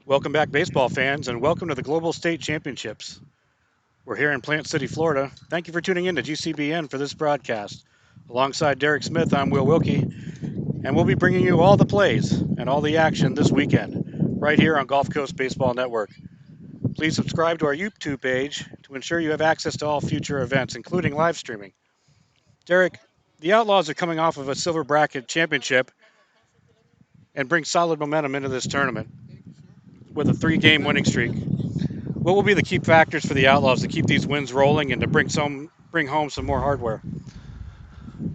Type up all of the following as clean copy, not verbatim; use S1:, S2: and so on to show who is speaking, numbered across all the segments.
S1: Welcome back, baseball fans, and welcome to the Global State Championships. We're here in Plant City, Florida. Thank you for tuning in to GCBN for this broadcast. Alongside Derek Smith, I'm Will Wilkie, and we'll be bringing you all the plays and all the action this weekend, right here on Gulf Coast Baseball Network. Please subscribe to our YouTube page to ensure you have access to all future events, including live streaming. Derek, the Outlaws are coming off of a silver bracket championship and bring solid momentum into this tournament with a 3-game winning streak. What will be the key factors for the Outlaws to keep these wins rolling and to bring home some more hardware?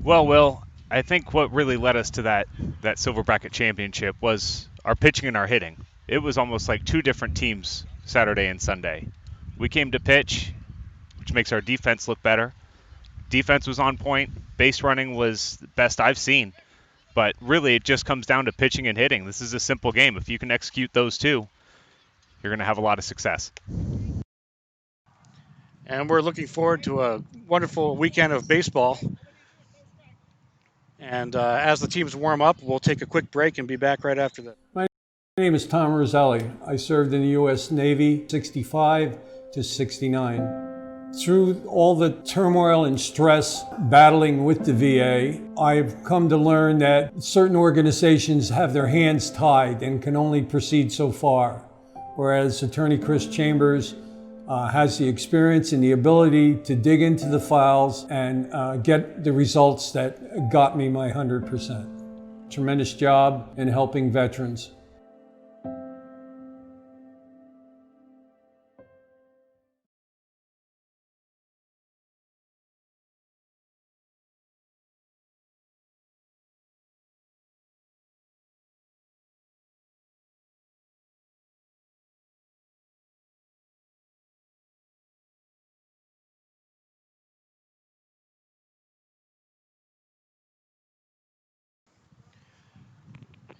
S2: Well, Will, I think what really led us to that silver bracket championship was our pitching and our hitting. It was almost like two different teams Saturday and Sunday. We came to pitch, which makes our defense look better. Defense was on point. Base running was the best I've seen. But really, it just comes down to pitching and hitting. This is a simple game. If you can execute those two, you're going to have a lot of success.
S1: And we're looking forward to a wonderful weekend of baseball. And as the teams warm up, we'll take a quick break and be back right after that.
S3: My name is Tom Roselli. I served in the U.S. Navy 65 to 69. Through all the turmoil and stress battling with the VA, I've come to learn that certain organizations have their hands tied and can only proceed so far, whereas Attorney Chris Chambers has the experience and the ability to dig into the files and get the results that got me my 100%. Tremendous job in helping veterans.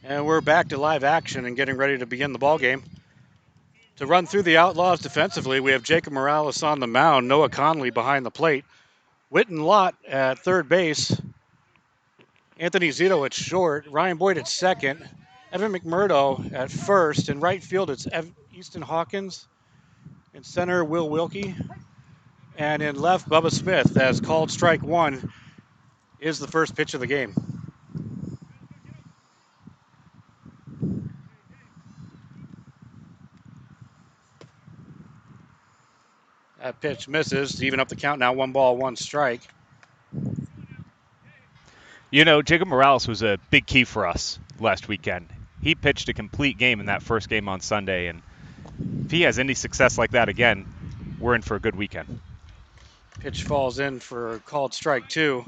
S1: And we're back to live action and getting ready to begin the ball game. To run through the Outlaws defensively, we have Jacob Morales on the mound, Noah Conley behind the plate, Witten Lott at third base, Anthony Zito at short, Ryan Boyd at second, Evan McMurdo at first. In right field, it's Easton Hawkins. In center, Will Wilkie. And in left, Bubba Smith, as called strike one, is the first pitch of the game. That pitch misses to even up the count now, 1-1 strike.
S2: You know, Jacob Morales was a big key for us last weekend. He pitched a complete game in that first game on Sunday, and if he has any success like that again, we're in for a good weekend.
S1: Pitch falls in for called strike two.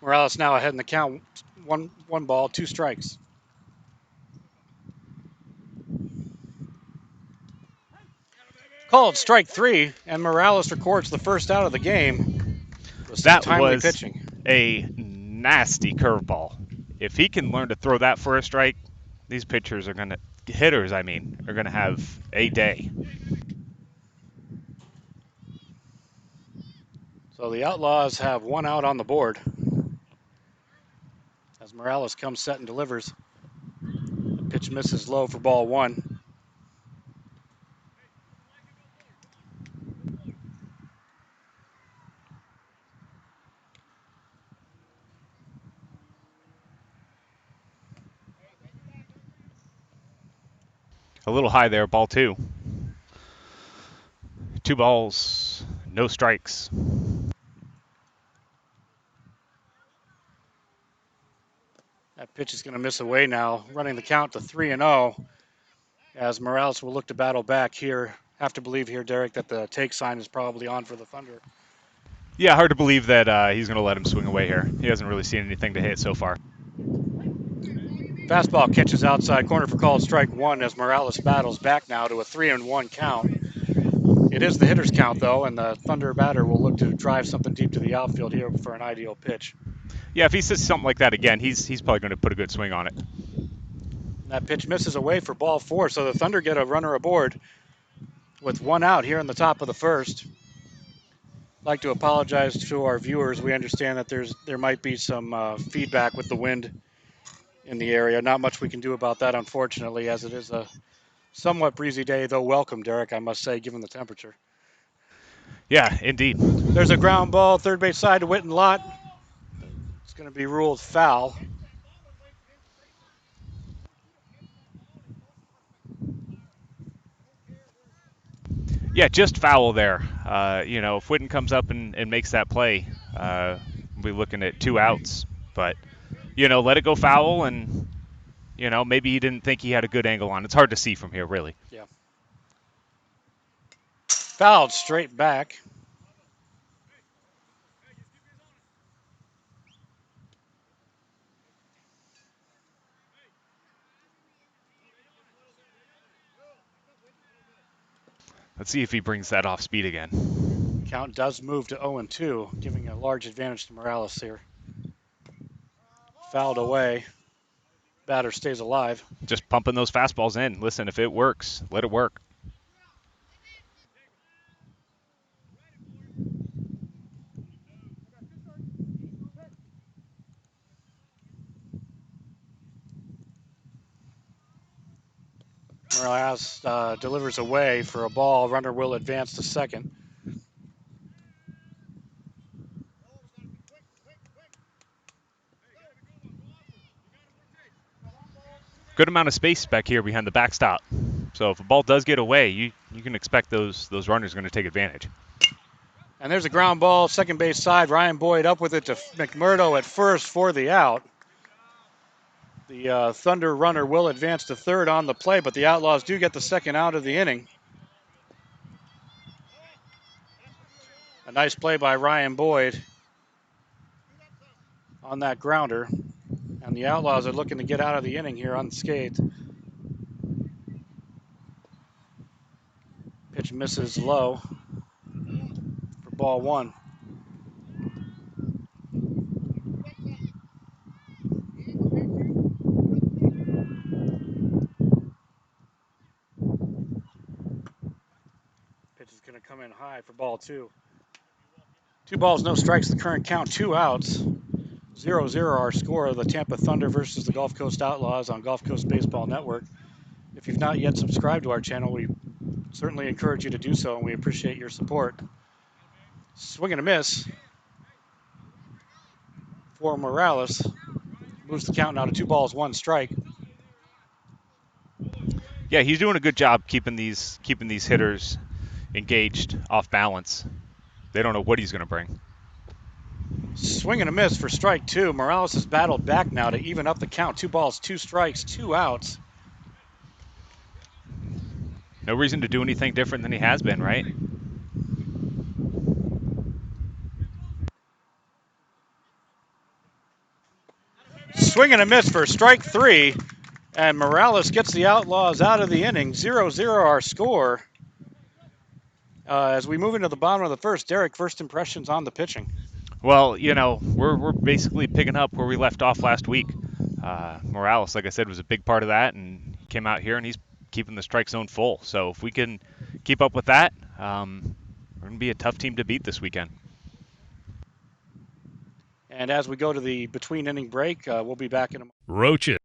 S1: Morales now ahead in the count, one ball, 2 strikes. Called strike 3, and Morales records the first out of the game.
S2: That
S1: timely
S2: was
S1: pitching.
S2: A nasty curveball. If he can learn to throw that for a strike, these hitters are going to have a day.
S1: So the Outlaws have 1 out on the board as Morales comes set and delivers. The pitch misses low for ball 1.
S2: A little high there, ball 2. 2 balls, no strikes.
S1: That pitch is going to miss away now, running the count to 3-0 as Morales will look to battle back here. Have to believe here, Derek, that the take sign is probably on for the Thunder.
S2: Yeah, hard to believe that he's going to let him swing away here. He hasn't really seen anything to hit so far.
S1: Fastball catches outside corner for called strike 1 as Morales battles back now to a 3-1 count. It is the hitter's count, though, and the Thunder batter will look to drive something deep to the outfield here for an ideal pitch.
S2: Yeah, if he says something like that again, he's probably going to put a good swing on it.
S1: That pitch misses away for ball 4, so the Thunder get a runner aboard with 1 out here in the top of the first. I'd like to apologize to our viewers. We understand that there might be some feedback with the wind in the area. Not much we can do about that, unfortunately, as it is a Somewhat breezy day, though welcome, Derek, I must say, given the temperature.
S2: Yeah, indeed.
S1: There's a ground ball, third base side to Witten Lott. It's going to be ruled foul.
S2: Yeah, just foul there. If Witten comes up and makes that play, we'll be looking at 2 outs. But, let it go foul, and, maybe he didn't think he had a good angle on. It's hard to see from here, really.
S1: Yeah. Fouled straight back.
S2: Let's see if he brings that off speed again.
S1: Count does move to 0-2, giving a large advantage to Morales here. Fouled away. Batter stays alive.
S2: Just pumping those fastballs in. Listen, if it works, let it work.
S1: Morales delivers away for a ball. Runner will advance to second.
S2: Good amount of space back here behind the backstop. So if a ball does get away, you can expect those runners are going to take advantage.
S1: And there's a ground ball, second base side. Ryan Boyd up with it to McMurdo at first for the out. The Thunder runner will advance to third on the play, but the Outlaws do get the second out of the inning. A nice play by Ryan Boyd on that grounder. And the Outlaws are looking to get out of the inning here unscathed. Pitch misses low for ball one. Pitch is going to come in high for ball two. 2 balls, no strikes, the current count, 2 outs. 0-0 our score, the Tampa Thunder versus the Gulf Coast Outlaws on Gulf Coast Baseball Network. If you've not yet subscribed to our channel, we certainly encourage you to do so, and we appreciate your support. Swing and a miss for Morales. Moves the count now to 2 balls, 1 strike.
S2: Yeah, he's doing a good job keeping these hitters engaged, off balance. They don't know what he's going to bring.
S1: Swing and a miss for strike 2. Morales has battled back now to even up the count. 2 balls, 2 strikes, 2 outs.
S2: No reason to do anything different than he has been, right?
S1: Swing and a miss for strike 3. And Morales gets the Outlaws out of the inning. 0-0 our score. As we move into the bottom of the first, Derek, first impressions on the pitching.
S2: Well, we're basically picking up where we left off last week. Morales, like I said, was a big part of that, and he came out here and he's keeping the strike zone full. So if we can keep up with that, we're going to be a tough team to beat this weekend.
S1: And as we go to the between-inning break, we'll be back in a moment.
S4: Roaches,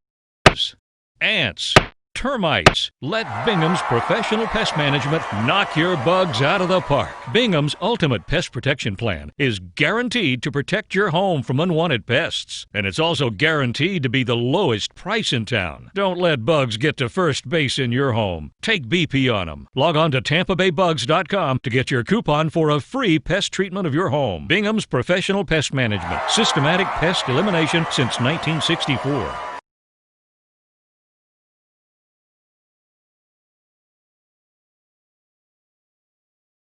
S4: ants, termites. Let Bingham's Professional Pest Management knock your bugs out of the park. Bingham's Ultimate Pest Protection Plan is guaranteed to protect your home from unwanted pests. And it's also guaranteed to be the lowest price in town. Don't let bugs get to first base in your home. Take BP on them. Log on to TampaBayBugs.com to get your coupon for a free pest treatment of your home. Bingham's Professional Pest Management. Systematic pest elimination since 1964.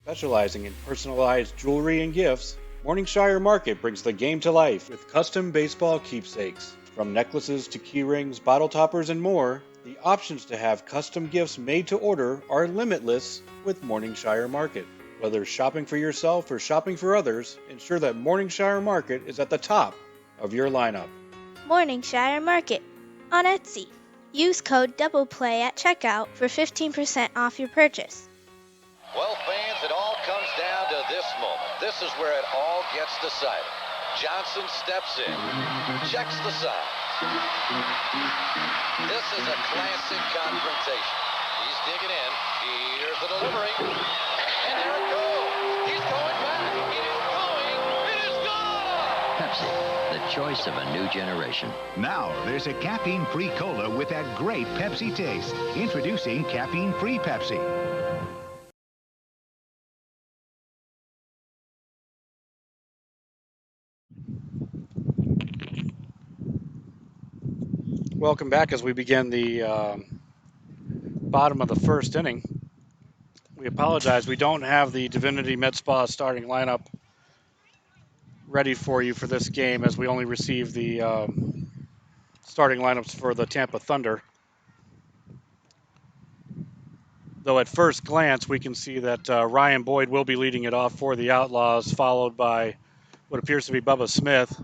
S1: Specializing in personalized jewelry and gifts, Morningshire Market brings the game to life with custom baseball keepsakes. From necklaces to key rings, bottle toppers, and more, the options to have custom gifts made to order are limitless with Morningshire Market. Whether shopping for yourself or shopping for others, ensure that Morningshire Market is at the top of your lineup.
S5: Morningshire Market on Etsy. Use code DOUBLEPLAY at checkout for 15% off your purchase.
S6: Well, fans, it all comes down to this moment. This is where it all gets decided. Johnson steps in, checks the signs. This is a classic confrontation. He's digging in. Here's the delivery. And there it goes. He's going back. It is going. It is gone.
S7: Pepsi, the choice of a new generation.
S8: Now, there's a caffeine-free cola with that great Pepsi taste. Introducing caffeine-free Pepsi.
S1: Welcome back as we begin the bottom of the first inning. We apologize. We don't have the Divinity Med Spa starting lineup ready for you for this game, as we only received the starting lineups for the Tampa Thunder. Though at first glance, we can see that Ryan Boyd will be leading it off for the Outlaws, followed by what appears to be Bubba Smith.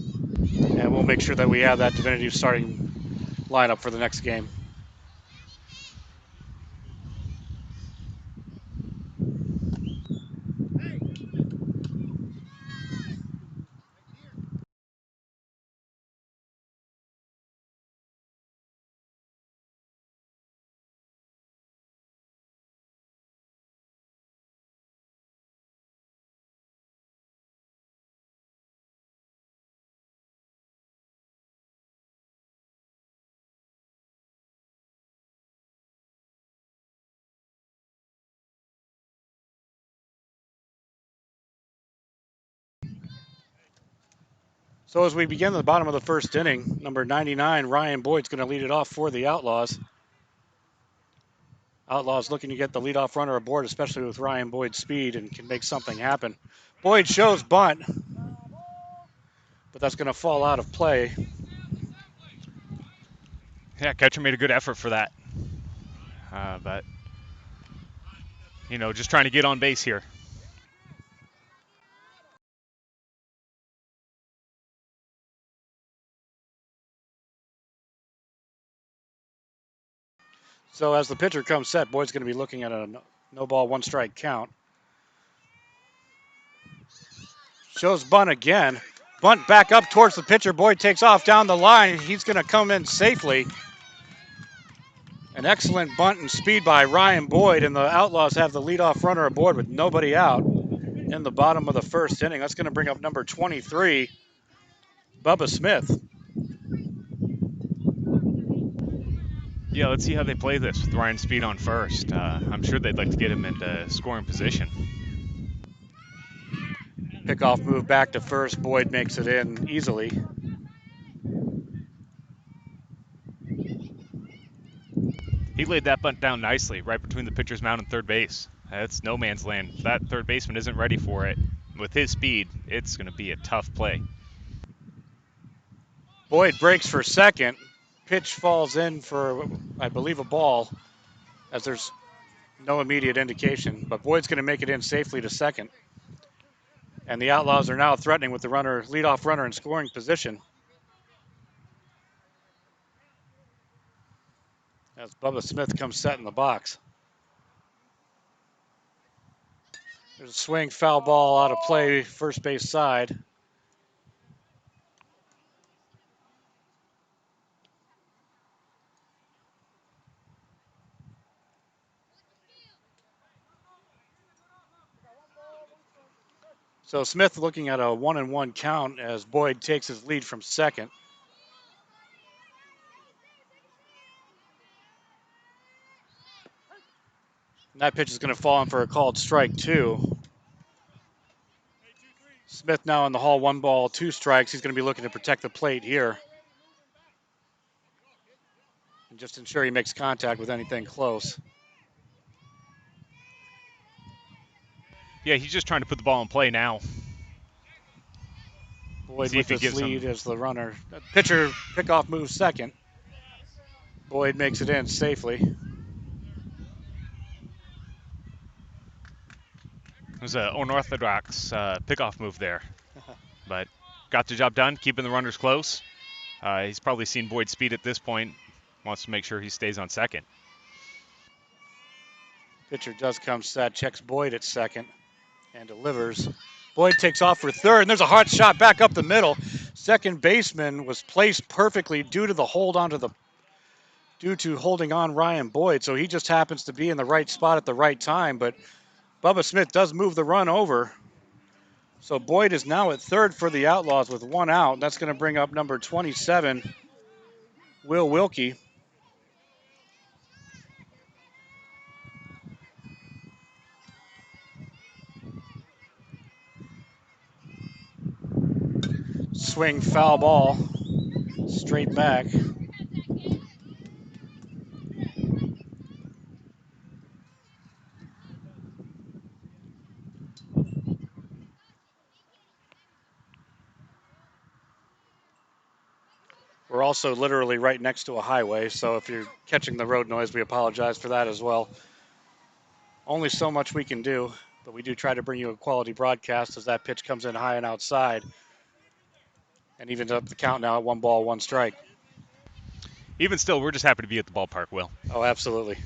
S1: And we'll make sure that we have that Divinity starting lineup for the next game. So as we begin the bottom of the first inning, number 99, Ryan Boyd's going to lead it off for the Outlaws. Outlaws looking to get the leadoff runner aboard, especially with Ryan Boyd's speed, and can make something happen. Boyd shows bunt, but that's going to fall out of play.
S2: Yeah, catcher made a good effort for that. But, just trying to get on base here.
S1: So as the pitcher comes set, Boyd's going to be looking at a no ball, one strike count. Shows bunt again. Bunt back up towards the pitcher. Boyd takes off down the line. He's going to come in safely. An excellent bunt and speed by Ryan Boyd, and the Outlaws have the leadoff runner aboard with nobody out in the bottom of the first inning. That's going to bring up number 23, Bubba Smith.
S2: Yeah, let's see how they play this with Ryan Speed on first. I'm sure they'd like to get him into scoring position.
S1: Pickoff move back to first. Boyd makes it in easily.
S2: He laid that bunt down nicely, right between the pitcher's mound and third base. That's no man's land. If that third baseman isn't ready for it, with his speed, it's going to be a tough play.
S1: Boyd breaks for second. Pitch falls in for, I believe, a ball, as there's no immediate indication. But Boyd's going to make it in safely to second. And the Outlaws are now threatening with the leadoff runner in scoring position. As Bubba Smith comes set in the box. There's a swing, foul ball out of play, first base side. So Smith looking at a 1-1 count as Boyd takes his lead from second. And that pitch is going to fall in for a called strike two. Smith now in the hall, 1 ball, 2 strikes. He's going to be looking to protect the plate here. And just ensure he makes contact with anything close.
S2: Yeah, he's just trying to put the ball in play now.
S1: Boyd with his lead as the runner. Pitcher pickoff moves second. Boyd makes it in safely.
S2: It was an unorthodox pickoff move there, but got the job done, keeping the runners close. He's probably seen Boyd's speed at this point, wants to make sure he stays on second.
S1: Pitcher does come set, checks Boyd at second, and delivers. Boyd takes off for third, and there's a hard shot back up the middle. Second baseman was placed perfectly due to the hold onto the due to holding on Ryan Boyd. So he just happens to be in the right spot at the right time. But Bubba Smith does move the run over. So Boyd is now at third for the Outlaws with one out. That's going to bring up number 27, Will Wilkie. Swing, foul ball, straight back. We're also literally right next to a highway, so if you're catching the road noise, we apologize for that as well. Only so much we can do, but we do try to bring you a quality broadcast as that pitch comes in high and outside and evens up the count now at 1 ball, 1 strike.
S2: Even still, we're just happy to be at the ballpark, Will.
S1: Oh, absolutely.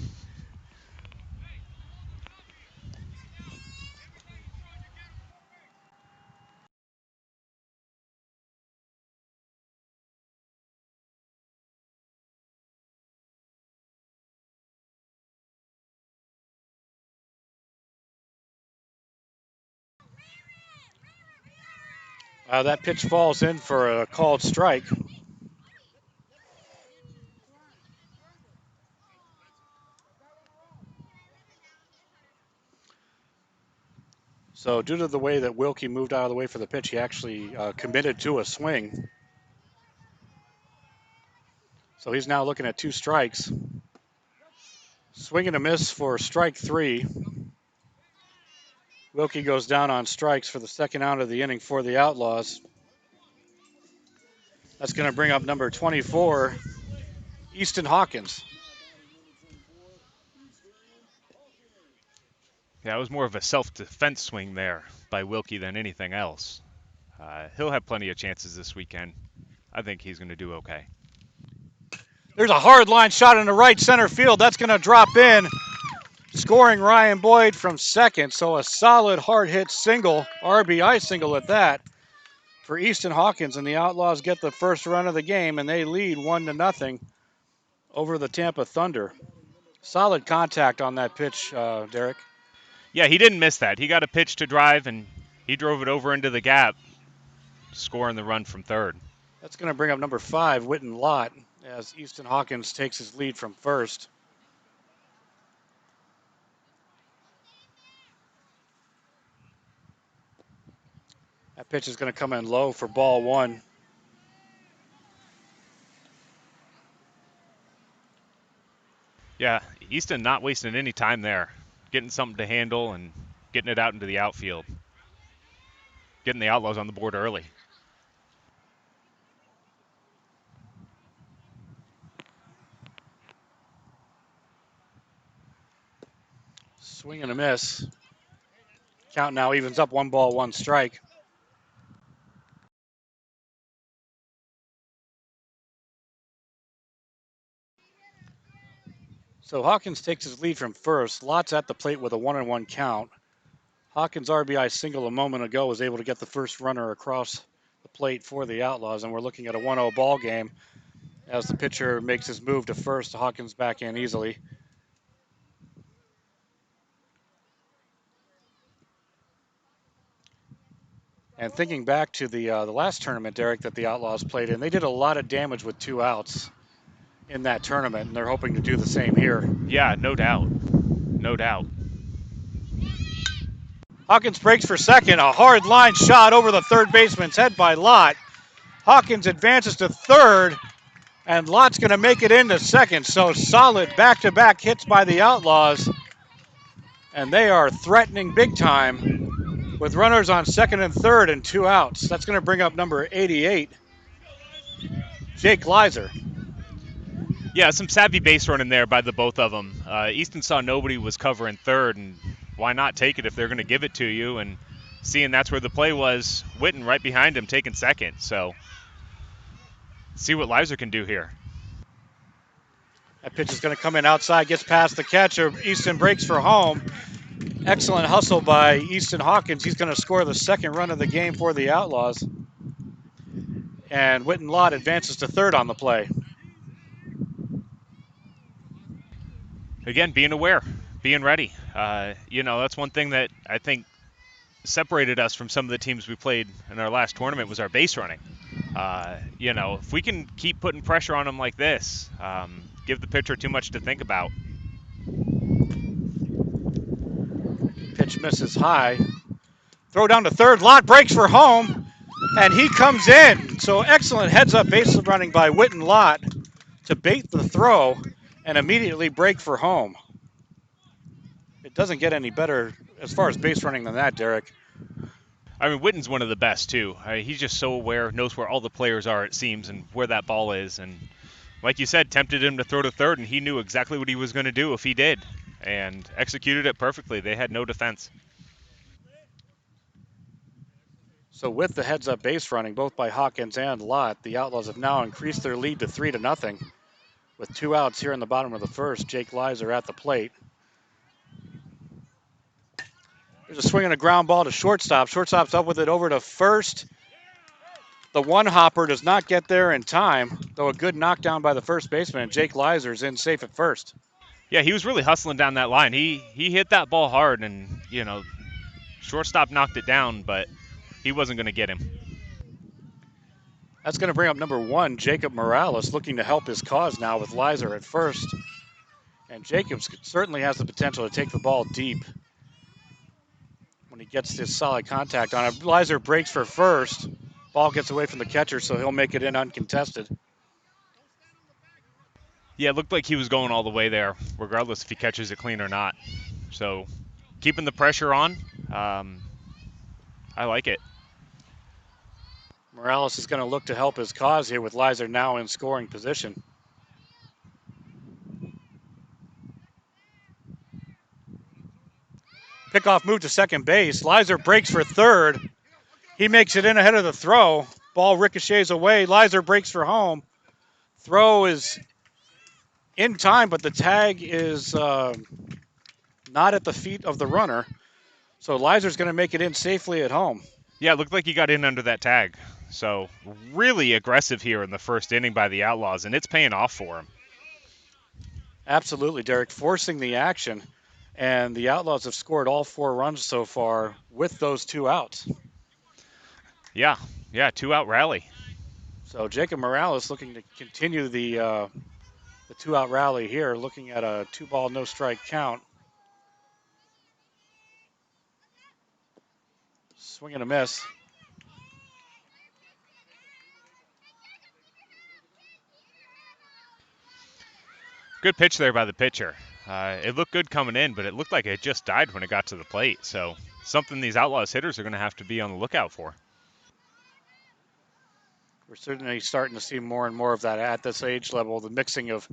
S1: That pitch falls in for a called strike. So due to the way that Wilkie moved out of the way for the pitch, he actually committed to a swing. So he's now looking at 2 strikes. Swing and a miss for strike 3. Wilkie goes down on strikes for the second out of the inning for the Outlaws. That's going to bring up number 24, Easton Hawkins.
S2: Yeah, it was more of a self-defense swing there by Wilkie than anything else. He'll have plenty of chances this weekend. I think he's going to do okay.
S1: There's a hard line shot in the right center field. That's going to drop in, scoring Ryan Boyd from second. So a solid hard hit single, RBI single at that, for Easton Hawkins. And the Outlaws get the first run of the game, and they lead 1-0 over the Tampa Thunder. Solid contact on that pitch, Derek.
S2: Yeah, he didn't miss that. He got a pitch to drive, and he drove it over into the gap, scoring the run from third.
S1: That's going to bring up number 5, Witten Lott, as Easton Hawkins takes his lead from first. That pitch is going to come in low for ball 1.
S2: Yeah, Easton not wasting any time there, getting something to handle and getting it out into the outfield, getting the Outlaws on the board early.
S1: Swing and a miss. Count now evens up 1 ball, 1 strike. So Hawkins takes his lead from first. Lott's at the plate with a 1-1 count. Hawkins' RBI single a moment ago was able to get the first runner across the plate for the Outlaws, and we're looking at a 1-0 ball game as the pitcher makes his move to first. Hawkins back in easily. And thinking back to the last tournament, Derek, that the Outlaws played in, they did a lot of damage with 2 outs in that tournament, and they're hoping to do the same here.
S2: Yeah, no doubt. No doubt.
S1: Hawkins breaks for second. A hard line shot over the third baseman's head by Lott. Hawkins advances to third, and Lott's going to make it into second. So solid back-to-back hits by the Outlaws, and they are threatening big time with runners on second and third and 2 outs. That's going to bring up number 88, Jake Gleiser.
S2: Yeah, some savvy base running there by the both of them. Easton saw nobody was covering third, and why not take it if they're going to give it to you? And seeing that's where the play was, Witten right behind him taking second. So see what Gleiser can do here.
S1: That pitch is going to come in outside, gets past the catcher. Easton breaks for home. Excellent hustle by Easton Hawkins. He's going to score the second run of the game for the Outlaws. And Witten Lott advances to third on the play.
S2: Again, being aware, being ready. That's one thing that I think separated us from some of the teams we played in our last tournament was our base running. If we can keep putting pressure on them like this, give the pitcher too much to think about.
S1: Pitch misses high. Throw down to third. Lott breaks for home, and he comes in. So excellent heads-up base running by Witten Lott to bait the throw and immediately break for home. It doesn't get any better as far as base running than that, Derek.
S2: I mean, Witten's one of the best, too. He's just so aware, knows where all the players are, it seems, and where that ball is. And like you said, tempted him to throw to third, and he knew exactly what he was going to do if he did, and executed it perfectly. They had no defense.
S1: So with the heads-up base running, both by Hawkins and Lott, the Outlaws have now increased their lead to 3-0. With 2 outs here in the bottom of the first, Jake Leiser at the plate. There's a swing and a ground ball to shortstop. Shortstop's up with it over to first. The one-hopper does not get there in time, though a good knockdown by the first baseman. Jake Leiser's in safe at first.
S2: Yeah, he was really hustling down that line. He hit that ball hard, and, shortstop knocked it down, but he wasn't going to get him.
S1: That's going to bring up number 1, Jacob Morales, looking to help his cause now with Leiser at first. And Jacobs certainly has the potential to take the ball deep when he gets this solid contact on it. Leiser breaks for first. Ball gets away from the catcher, so he'll make it in uncontested.
S2: Yeah, it looked like he was going all the way there, regardless if he catches it clean or not. So keeping the pressure on, I like it.
S1: Morales is going to look to help his cause here with Leiser now in scoring position. Pickoff move to second base. Leiser breaks for third. He makes it in ahead of the throw. Ball ricochets away. Leiser breaks for home. Throw is in time, but the tag is not at the feet of the runner. So Leiser's going to make it in safely at home.
S2: Yeah, it looked like he got in under that tag. So really aggressive here in the first inning by the Outlaws, and it's paying off for him.
S1: Absolutely, Derek, forcing the action. And the Outlaws have scored all 4 runs so far with those 2 outs.
S2: Yeah, 2-out rally.
S1: So Jacob Morales looking to continue the 2-out rally here, looking at a 2-ball, no-strike count. Swing and a miss.
S2: Good pitch there by the pitcher. It looked good coming in, but it looked like it just died when it got to the plate. So something these Outlaws hitters are going to have to be on the lookout for.
S1: We're certainly starting to see more and more of that at this age level, the mixing of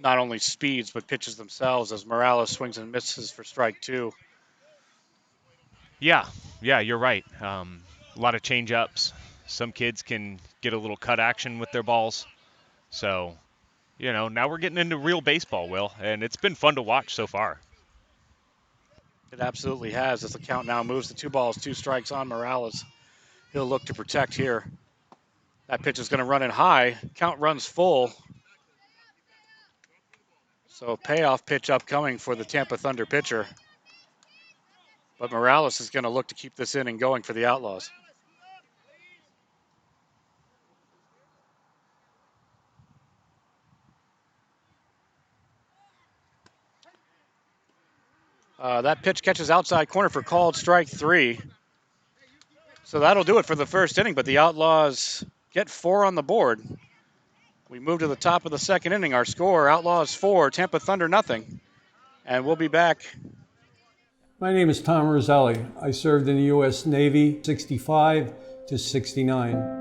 S1: not only speeds but pitches themselves as Morales swings and misses for strike 2.
S2: Yeah, you're right. A lot of change-ups. Some kids can get a little cut action with their balls. So, now we're getting into real baseball, Will, and it's been fun to watch so far.
S1: It absolutely has as the count now moves to 2 balls, 2 strikes on Morales. He'll look to protect here. That pitch is going to run in high. Count runs full. So payoff pitch upcoming for the Tampa Thunder pitcher. But Morales is going to look to keep this inning going for the Outlaws. That pitch catches outside corner for called strike 3. So that'll do it for the first inning, but the Outlaws get 4 on the board. We move to the top of the second inning. Our score, Outlaws 4, Tampa Thunder nothing. And we'll be back.
S3: My name is Tom Roselli. I served in the U.S. Navy 65 to 69.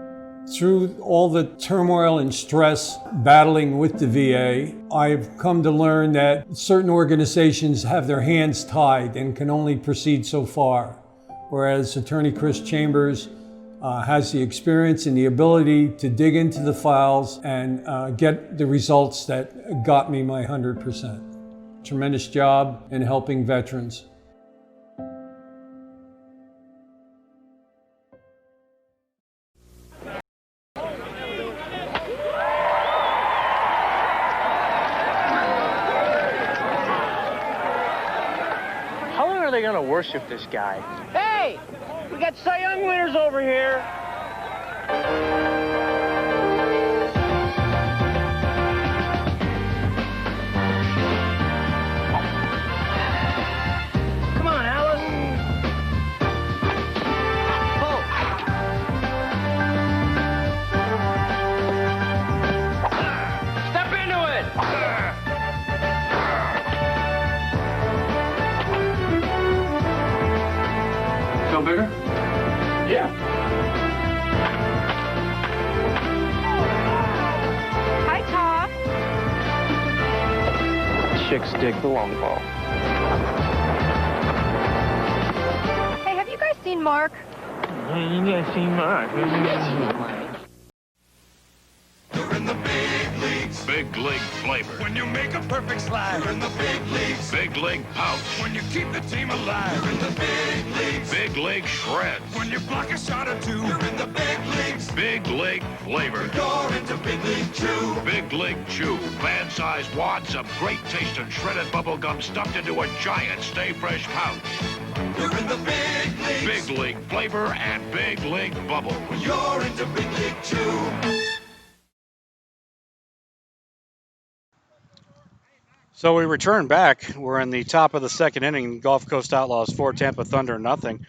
S3: Through all the turmoil and stress battling with the VA, I've come to learn that certain organizations have their hands tied and can only proceed so far, whereas Attorney Chris Chambers has the experience and the ability to dig into the files and get the results that got me my 100%. Tremendous job in helping veterans.
S9: they gonna worship this guy? Hey! We got Cy Young winners over here! Come on, Alice! Oh! Step into it! Feel bigger? Yeah.
S10: Hi, Tom.
S9: Chicks dig the long ball.
S10: Hey, have you guys seen Mark?
S9: You guys seen Mark?
S11: You're in the big leagues.
S12: Big league flavor.
S11: When you make a perfect slide. You're in the big leagues.
S12: Big league pouch.
S11: When you keep the team alive. You're in the big leagues.
S12: Big league shreds.
S11: When you block a shot or two. You're in the big leagues.
S12: Big league flavor.
S11: You're into big league chew.
S12: Big league chew. Fan-sized wads of great tasting shredded bubble gum stuffed into a giant Stay Fresh pouch.
S11: You're in the big leagues.
S12: Big league flavor and big league bubble.
S11: You're into big league chew.
S1: So we return back. We're in the top of the second inning. Gulf Coast Outlaws 4, Tampa Thunder nothing.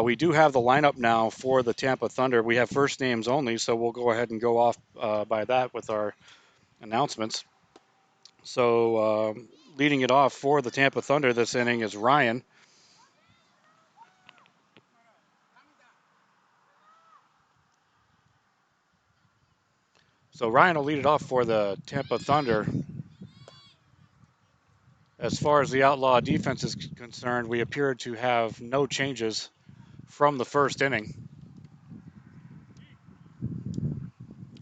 S1: We do have the lineup now for the Tampa Thunder. We have first names only, so we'll go ahead and go off by that with our announcements. So leading it off for the Tampa Thunder this inning is Ryan. So Ryan will lead it off for the Tampa Thunder. As far as the Outlaw defense is concerned, we appear to have no changes from the first inning.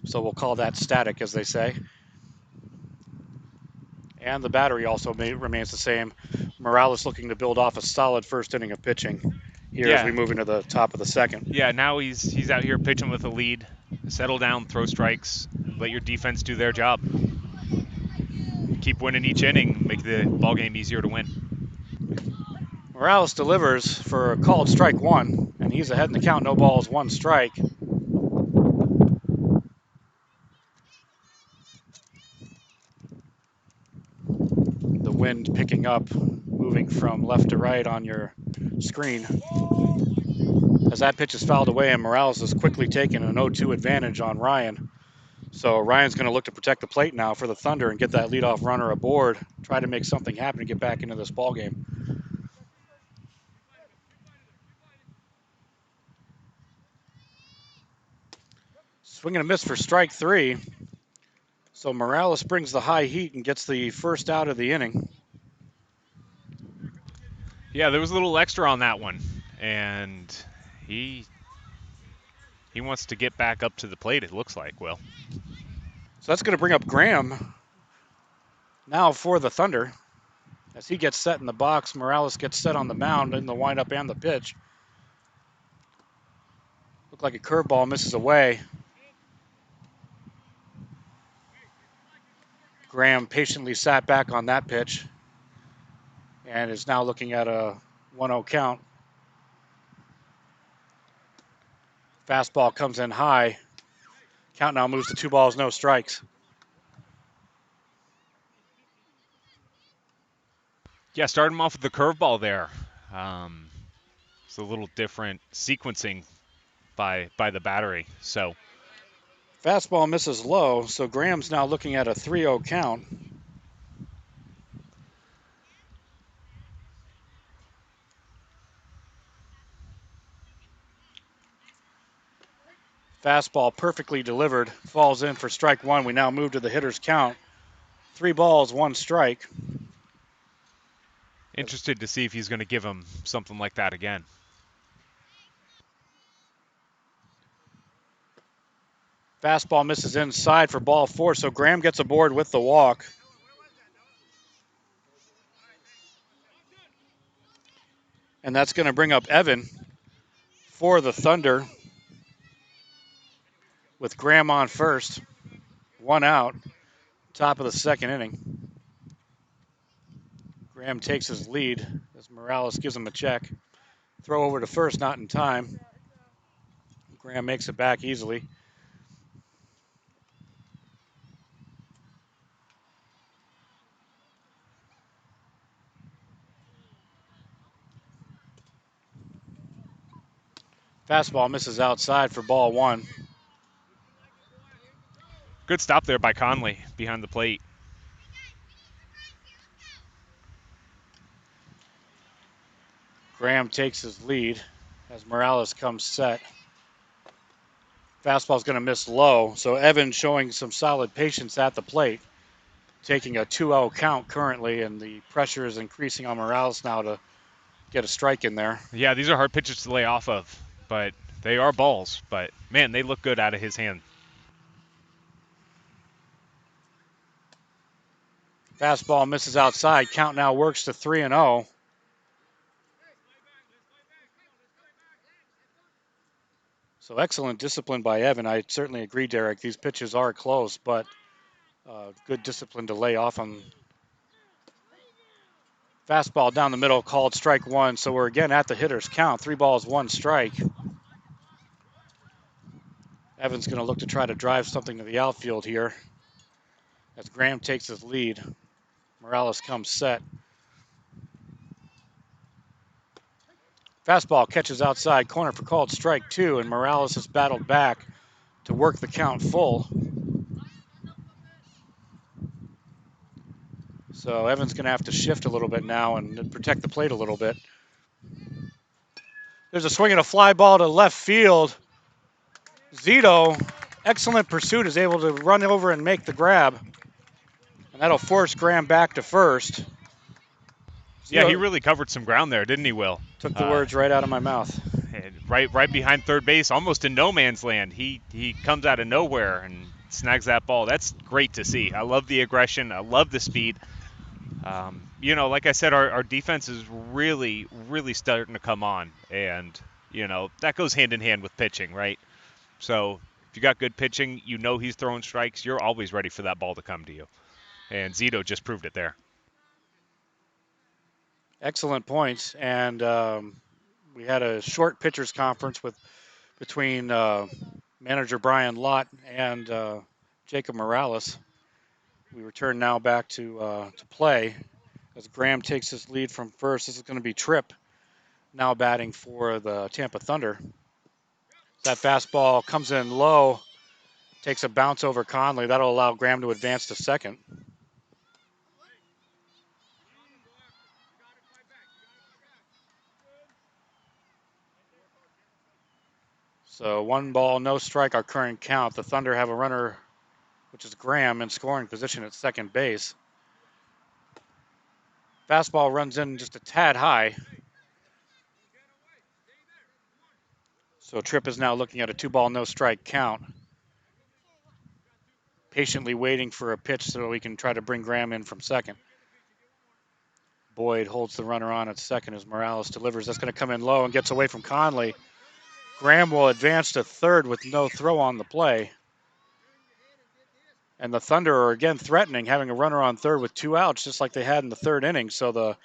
S1: So we'll call that static, as they say. And the battery also remains the same. Morales looking to build off a solid first inning of pitching here as we move into the top of the second.
S2: Yeah, now he's out here pitching with a lead. Settle down, throw strikes, let your defense do their job. Keep winning each inning, make the ball game easier to win.
S1: Morales delivers for a called strike one, and he's ahead in the count. No balls, one strike. The wind picking up, moving from left to right on your screen. As that pitch is fouled away, and Morales is quickly taking an 0-2 advantage on Ryan. So Ryan's going to look to protect the plate now for the Thunder and get that leadoff runner aboard, try to make something happen to get back into this ball game. Swing and a miss for strike three. So Morales brings the high heat and gets the first out of the inning.
S2: Yeah, there was a little extra on that one, and he wants to get back up to the plate, it looks like, Will.
S1: So that's going to bring up Graham now for the Thunder. As he gets set in the box, Morales gets set on the mound in the windup and the pitch. Looked like a curveball misses away. Graham patiently sat back on that pitch and is now looking at a 1-0 count. Fastball comes in high. Count now moves to 2 balls, no strikes.
S2: Yeah, start him off with the curveball there. It's a little different sequencing by the battery. So
S1: fastball misses low, so Graham's now looking at a 3-0 count. Fastball perfectly delivered, falls in for strike one. We now move to the hitter's count. 3 balls, 1 strike.
S2: Interested to see if he's going to give him something like that again.
S1: Fastball misses inside for ball 4, so Graham gets aboard with the walk. And that's going to bring up Evan for the Thunder with Graham on first. 1 out, top of the second inning. Graham takes his lead as Morales gives him a check. Throw over to first, not in time. Graham makes it back easily. Fastball misses outside for ball one.
S2: Good stop there by Conley behind the plate.
S1: Graham takes his lead as Morales comes set. Fastball's going to miss low, so Evans showing some solid patience at the plate, taking a 2-0 count currently, and the pressure is increasing on Morales now to get a strike in there.
S2: Yeah, these are hard pitches to lay off of, but they are balls. But, man, they look good out of his hand.
S1: Fastball misses outside. Count now works to 3-0. So excellent discipline by Evan. I certainly agree, Derek. These pitches are close, but good discipline to lay off on. Fastball down the middle, called strike one. So we're again at the hitter's count. 3 balls, 1 strike. Evan's going to look to try to drive something to the outfield here as Graham takes his lead. Morales comes set. Fastball catches outside corner for called strike 2, and Morales has battled back to work the count full. So Evans going to have to shift a little bit now and protect the plate a little bit. There's a swing and a fly ball to left field. Zito, excellent pursuit, is able to run over and make the grab. And that'll force Graham back to first.
S2: Yeah, he really covered some ground there, didn't he, Will?
S1: Took the words right out of my mouth.
S2: Right behind third base, almost in no man's land. He comes out of nowhere and snags that ball. That's great to see. I love the aggression. I love the speed. Like I said, our defense is really, really starting to come on. And, that goes hand in hand with pitching, right? So if you got good pitching, he's throwing strikes, you're always ready for that ball to come to you. And Zito just proved it there.
S1: Excellent points. And we had a short pitchers conference between manager Brian Lott and Jacob Morales. We return now back to play as Graham takes his lead from first. This is going to be Tripp now batting for the Tampa Thunder. That fastball comes in low, takes a bounce over Conley. That'll allow Graham to advance to second. So 1 ball, no strike, our current count. The Thunder have a runner, which is Graham, in scoring position at second base. Fastball runs in just a tad high. So Tripp is now looking at a 2 ball, no strike count. Patiently waiting for a pitch so we can try to bring Graham in from second. Boyd holds the runner on at second as Morales delivers. That's going to come in low and gets away from Conley. Graham will advance to third with no throw on the play. And the Thunder are again threatening, having a runner on third with 2 outs, just like they had in the third inning. So the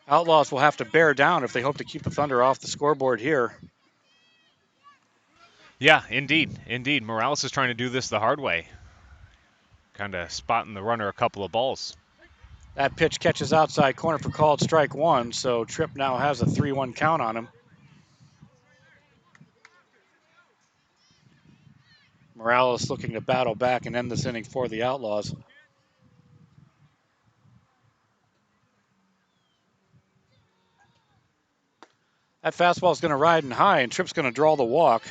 S1: Outlaws will have to bear down if they hope to keep the Thunder off the scoreboard here.
S2: Yeah, indeed. Morales is trying to do this the hard way. Kind of spotting the runner a couple of balls.
S1: That pitch catches outside corner for called strike 1, so Tripp now has a 3-1 count on him. Morales looking to battle back and end this inning for the Outlaws. That fastball is going to ride in high, and Tripp's going to draw the walk.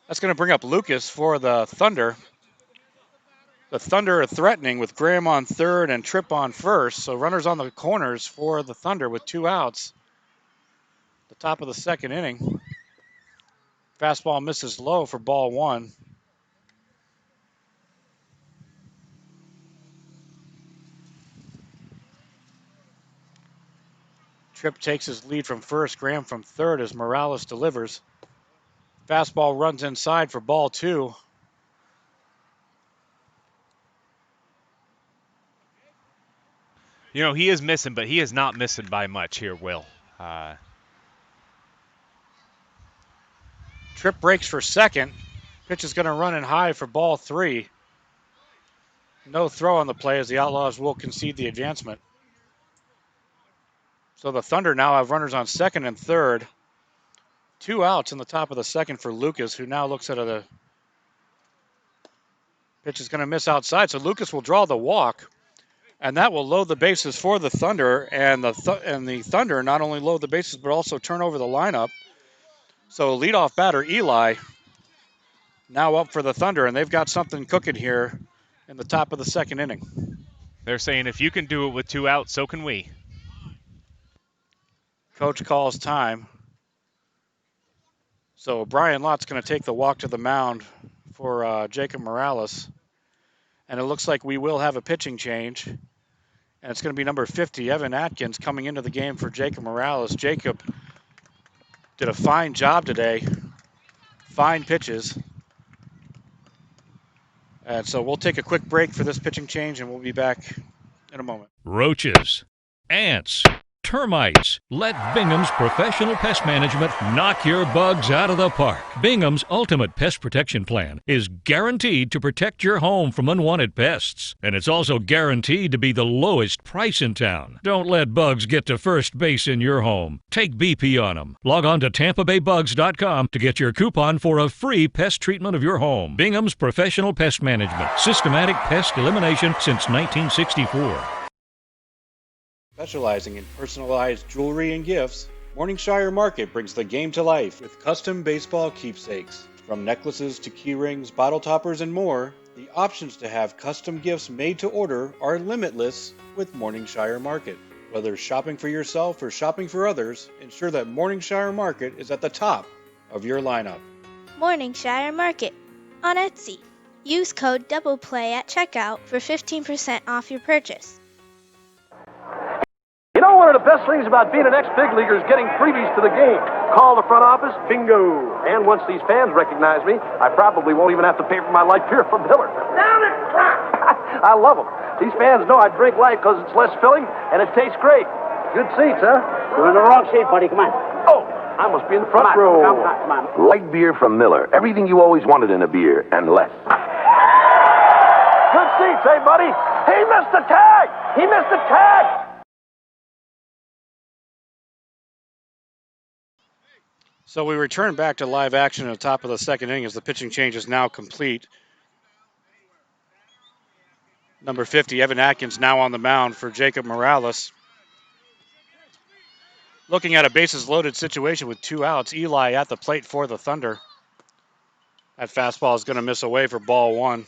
S1: That's going to bring up Lucas for the Thunder. The Thunder are threatening with Graham on third and Tripp on first. So runners on the corners for the Thunder with 2 outs. The top of the second inning. Fastball misses low for ball 1. Tripp takes his lead from first, Graham from third as Morales delivers. Fastball runs inside for ball 2.
S2: You know, he is missing, but he is not missing by much here, Will.
S1: Tripp breaks for second. Pitch is going to run in high for ball 3. No throw on the play as the Outlaws will concede the advancement. So the Thunder now have runners on second and third. 2 outs in the top of the second for Lucas, who now looks at the pitch is going to miss outside. So Lucas will draw the walk, and that will load the bases for the Thunder. And the Thunder not only load the bases, but also turn over the lineup. So leadoff batter Eli now up for the Thunder, and they've got something cooking here in the top of the second inning.
S2: They're saying if you can do it with 2 outs, so can we.
S1: Coach calls time. So Brian Lott's going to take the walk to the mound for Jacob Morales. And it looks like we will have a pitching change. And it's going to be number 50, Evan Atkins, coming into the game for Jacob Morales. Jacob did a fine job today. Fine pitches. And so we'll take a quick break for this pitching change, and we'll be back in a moment.
S4: Roaches, ants, termites. Let Bingham's professional pest management knock your bugs out of the park. Bingham's ultimate pest protection plan is guaranteed to protect your home from unwanted pests. And it's also guaranteed to be the lowest price in town. Don't let bugs get to first base in your home. Take BP on them. Log on to TampaBayBugs.com to get your coupon for a free pest treatment of your home. Bingham's professional pest management. Systematic pest elimination since 1964.
S1: Specializing in personalized jewelry and gifts, Morningshire Market brings the game to life with custom baseball keepsakes. From necklaces to key rings, bottle toppers, and more, the options to have custom gifts made to order are limitless with Morningshire Market. Whether shopping for yourself or shopping for others, ensure that Morningshire Market is at the top of your lineup.
S5: Morningshire Market on Etsy. Use code DOUBLEPLAY at checkout for 15% off your purchase.
S13: You know, one of the best things about being an ex-big leaguer is getting freebies to the game. Call the front office, bingo. And once these fans recognize me, I probably won't even have to pay for my light beer from Miller. Down it, I love them. These fans know I drink light because it's less filling and it tastes great. Good seats, huh?
S14: You're in the wrong seat, buddy. Come on.
S13: Oh, I must be in the front row.
S14: Come on.
S15: Light beer from Miller. Everything you always wanted in a beer, and less.
S13: Good seats, hey, buddy? He missed the tag! He missed the tag!
S1: So we return back to live action at the top of the second inning as the pitching change is now complete. Number 50, Evan Atkins, now on the mound for Jacob Morales. Looking at a bases-loaded situation with 2 outs, Eli at the plate for the Thunder. That fastball is going to miss away for ball 1.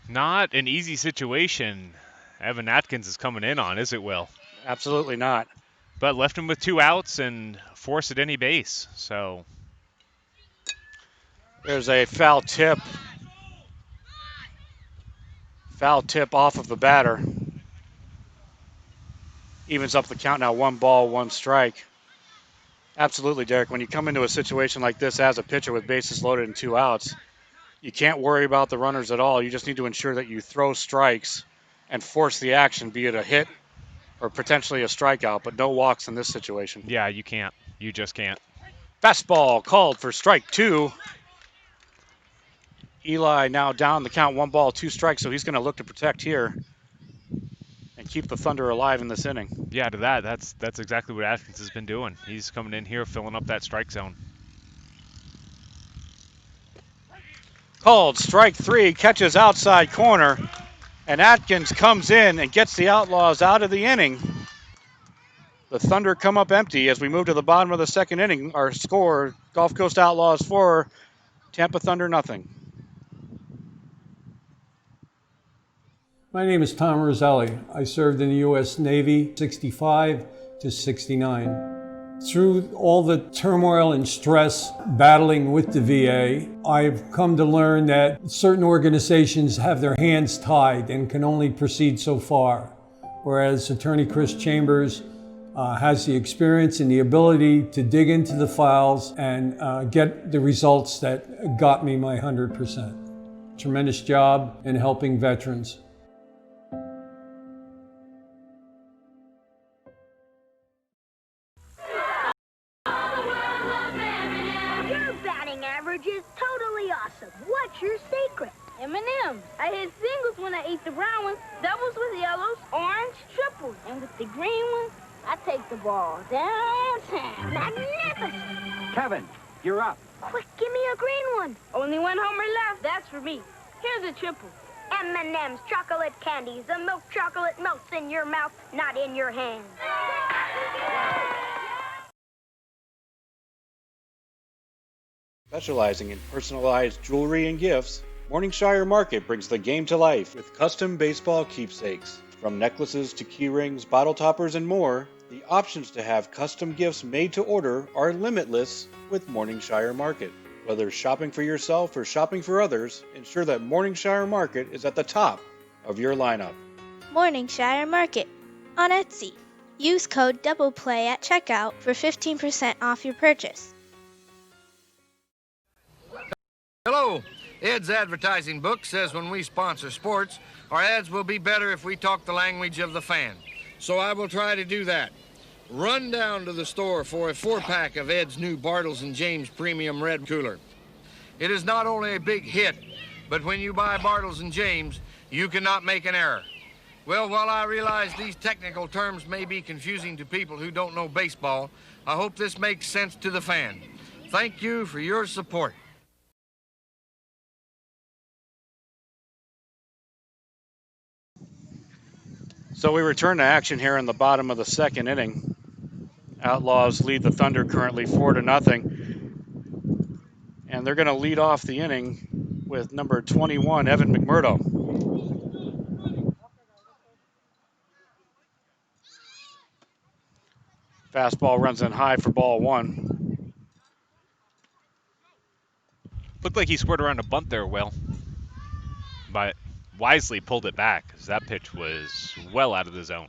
S2: Not an easy situation Evan Atkins is coming in on, is it, Will?
S1: Absolutely not.
S2: But left him with 2 outs and forced at any base, so.
S1: There's a foul tip. Foul tip off of the batter. Evens up the count now, 1 ball, 1 strike. Absolutely, Derek. When you come into a situation like this as a pitcher with bases loaded and 2 outs, you can't worry about the runners at all. You just need to ensure that you throw strikes and force the action, be it a hit or potentially a strikeout, but no walks in this situation.
S2: Yeah, you can't. You just can't.
S1: Fastball called for strike 2. Eli now down the count, 1 ball, 2 strikes, so he's going to look to protect here and keep the Thunder alive in this inning.
S2: Yeah, to that's exactly what Atkins has been doing. He's coming in here, filling up that strike zone.
S1: Called strike 3, catches outside corner, and Atkins comes in and gets the Outlaws out of the inning. The Thunder come up empty as we move to the bottom of the second inning. Our score, Gulf Coast Outlaws 4, Tampa Thunder nothing.
S3: My name is Tom Roselli. I served in the U.S. Navy 65 to 69. Through all the turmoil and stress battling with the VA, I've come to learn that certain organizations have their hands tied and can only proceed so far, whereas Attorney Chris Chambers has the experience and the ability to dig into the files and get the results that got me my 100%. tremendous job in helping veterans.
S16: Your batting average is totally awesome. What's your secret?
S17: M&M's. I hit singles when I eat the brown ones, doubles with yellows, orange, triples. And with the green ones, I take the ball downtown.
S16: Magnificent!
S14: Kevin, you're up.
S16: Quick, give me a green one.
S17: Only one homer left. That's for me. Here's a triple.
S16: M&M's chocolate candies. The milk chocolate melts in your mouth, not in your hand.
S1: Specializing in personalized jewelry and gifts, Morningshire Market brings the game to life with custom baseball keepsakes. From necklaces to key rings, bottle toppers, and more, the options to have custom gifts made to order are limitless with Morningshire Market. Whether shopping for yourself or shopping for others, ensure that Morningshire Market is at the top of your lineup.
S5: Morningshire Market on Etsy. Use code DOUBLEPLAY at checkout for 15% off your purchase.
S18: Hello. Ed's advertising book says when we sponsor sports, our ads will be better if we talk the language of the fan. So I will try to do that. Run down to the store for a 4-pack of Ed's new Bartles & James Premium Red Cooler. It is not only a big hit, but when you buy Bartles & James, you cannot make an error. Well, while I realize these technical terms may be confusing to people who don't know baseball, I hope this makes sense to the fan. Thank you for your support.
S1: So we return to action here in the bottom of the second inning. Outlaws lead the Thunder currently 4-0. And they're going to lead off the inning with number 21, Evan McMurdo. Fastball runs in high for ball one.
S2: Looked like he squared around a bunt there, Will. But wisely pulled it back because that pitch was well out of the zone.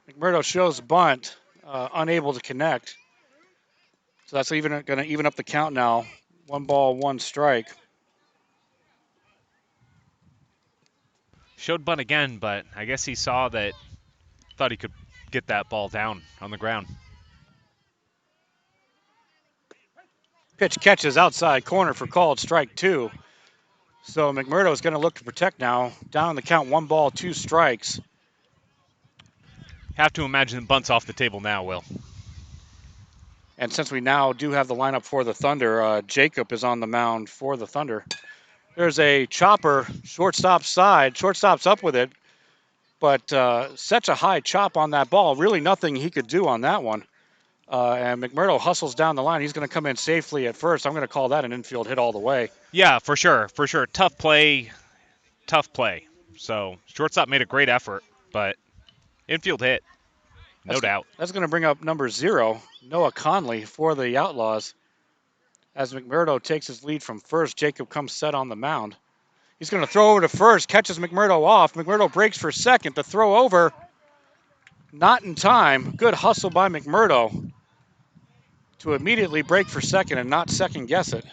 S1: McMurdo shows bunt, unable to connect. So that's going to even up the count now. 1 ball, 1 strike.
S2: Showed bunt again, but I guess he saw that, thought he could get that ball down on the ground.
S1: Pitch catches outside corner for called strike 2. So McMurdo is going to look to protect now. Down on the count, 1 ball, 2 strikes.
S2: Have to imagine bunt's off the table now, Will.
S1: And since we now do have the lineup for the Thunder, Jacob is on the mound for the Thunder. There's a chopper, shortstop side. Shortstop's up with it, but such a high chop on that ball. Really nothing he could do on that one. And McMurdo hustles down the line. He's going to come in safely at first. I'm going to call that an infield hit all the way.
S2: Yeah, for sure. For sure. Tough play. So shortstop made a great effort, but infield hit. No doubt.
S1: That's going to bring up number 0, Noah Conley for the Outlaws. As McMurdo takes his lead from first, Jacob comes set on the mound. He's going to throw over to first, catches McMurdo off. McMurdo breaks for second. The throw over, not in time. Good hustle by McMurdo to immediately break for second and not second guess it.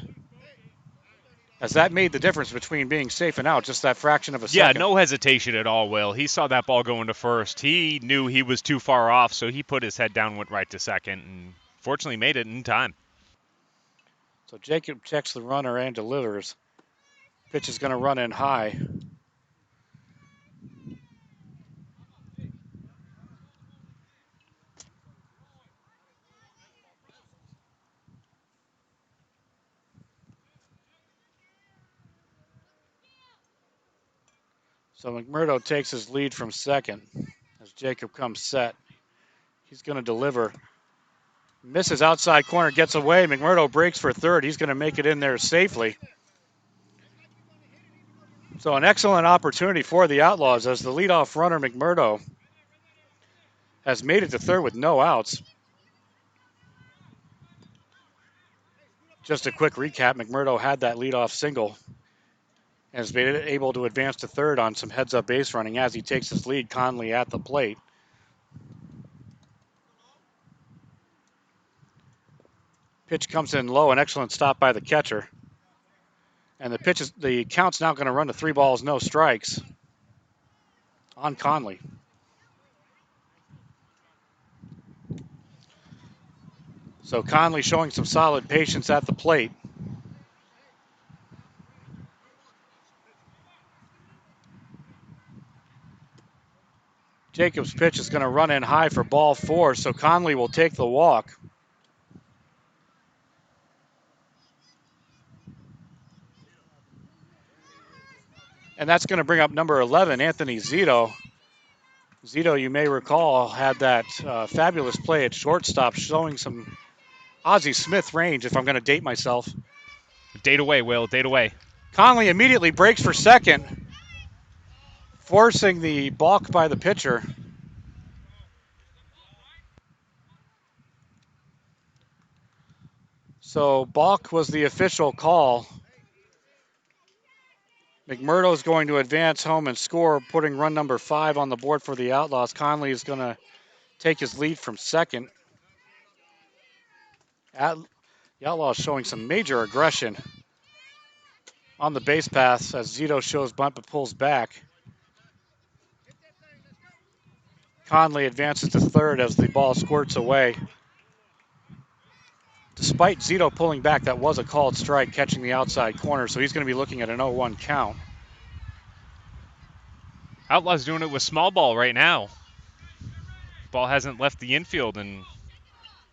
S1: As that made the difference between being safe and out, just that fraction of a second.
S2: Yeah, no hesitation at all, Will. He saw that ball going to first. He knew he was too far off, so he put his head down, went right to second, and fortunately made it in time.
S1: So Jacob checks the runner and delivers. Pitch is going to run in high. So McMurdo takes his lead from second as Jacob comes set. He's going to deliver. Misses outside corner, gets away. McMurdo breaks for third. He's going to make it in there safely. So an excellent opportunity for the Outlaws as the leadoff runner, McMurdo, has made it to third with no outs. Just a quick recap, McMurdo had that leadoff single and has been able to advance to third on some heads-up base running as he takes his lead. Conley at the plate. Pitch comes in low, an excellent stop by the catcher. And the count's now going to run to 3 balls, no strikes on Conley. So Conley showing some solid patience at the plate. Jacob's pitch is going to run in high for ball 4, so Conley will take the walk. And that's going to bring up number 11, Anthony Zito. Zito, you may recall, had that fabulous play at shortstop showing some Ozzie Smith range, if I'm going to date myself.
S2: Date away, Will, date away.
S1: Conley immediately breaks for second, forcing the balk by the pitcher. So balk was the official call. McMurdo's going to advance home and score, putting run number 5 on the board for the Outlaws. Conley is going to take his lead from second. The Outlaws showing some major aggression on the base paths as Zito shows bunt but pulls back. Conley advances to third as the ball squirts away. Despite Zito pulling back, that was a called strike catching the outside corner, so he's going to be looking at an 0-1 count.
S2: Outlaws doing it with small ball right now. Ball hasn't left the infield, and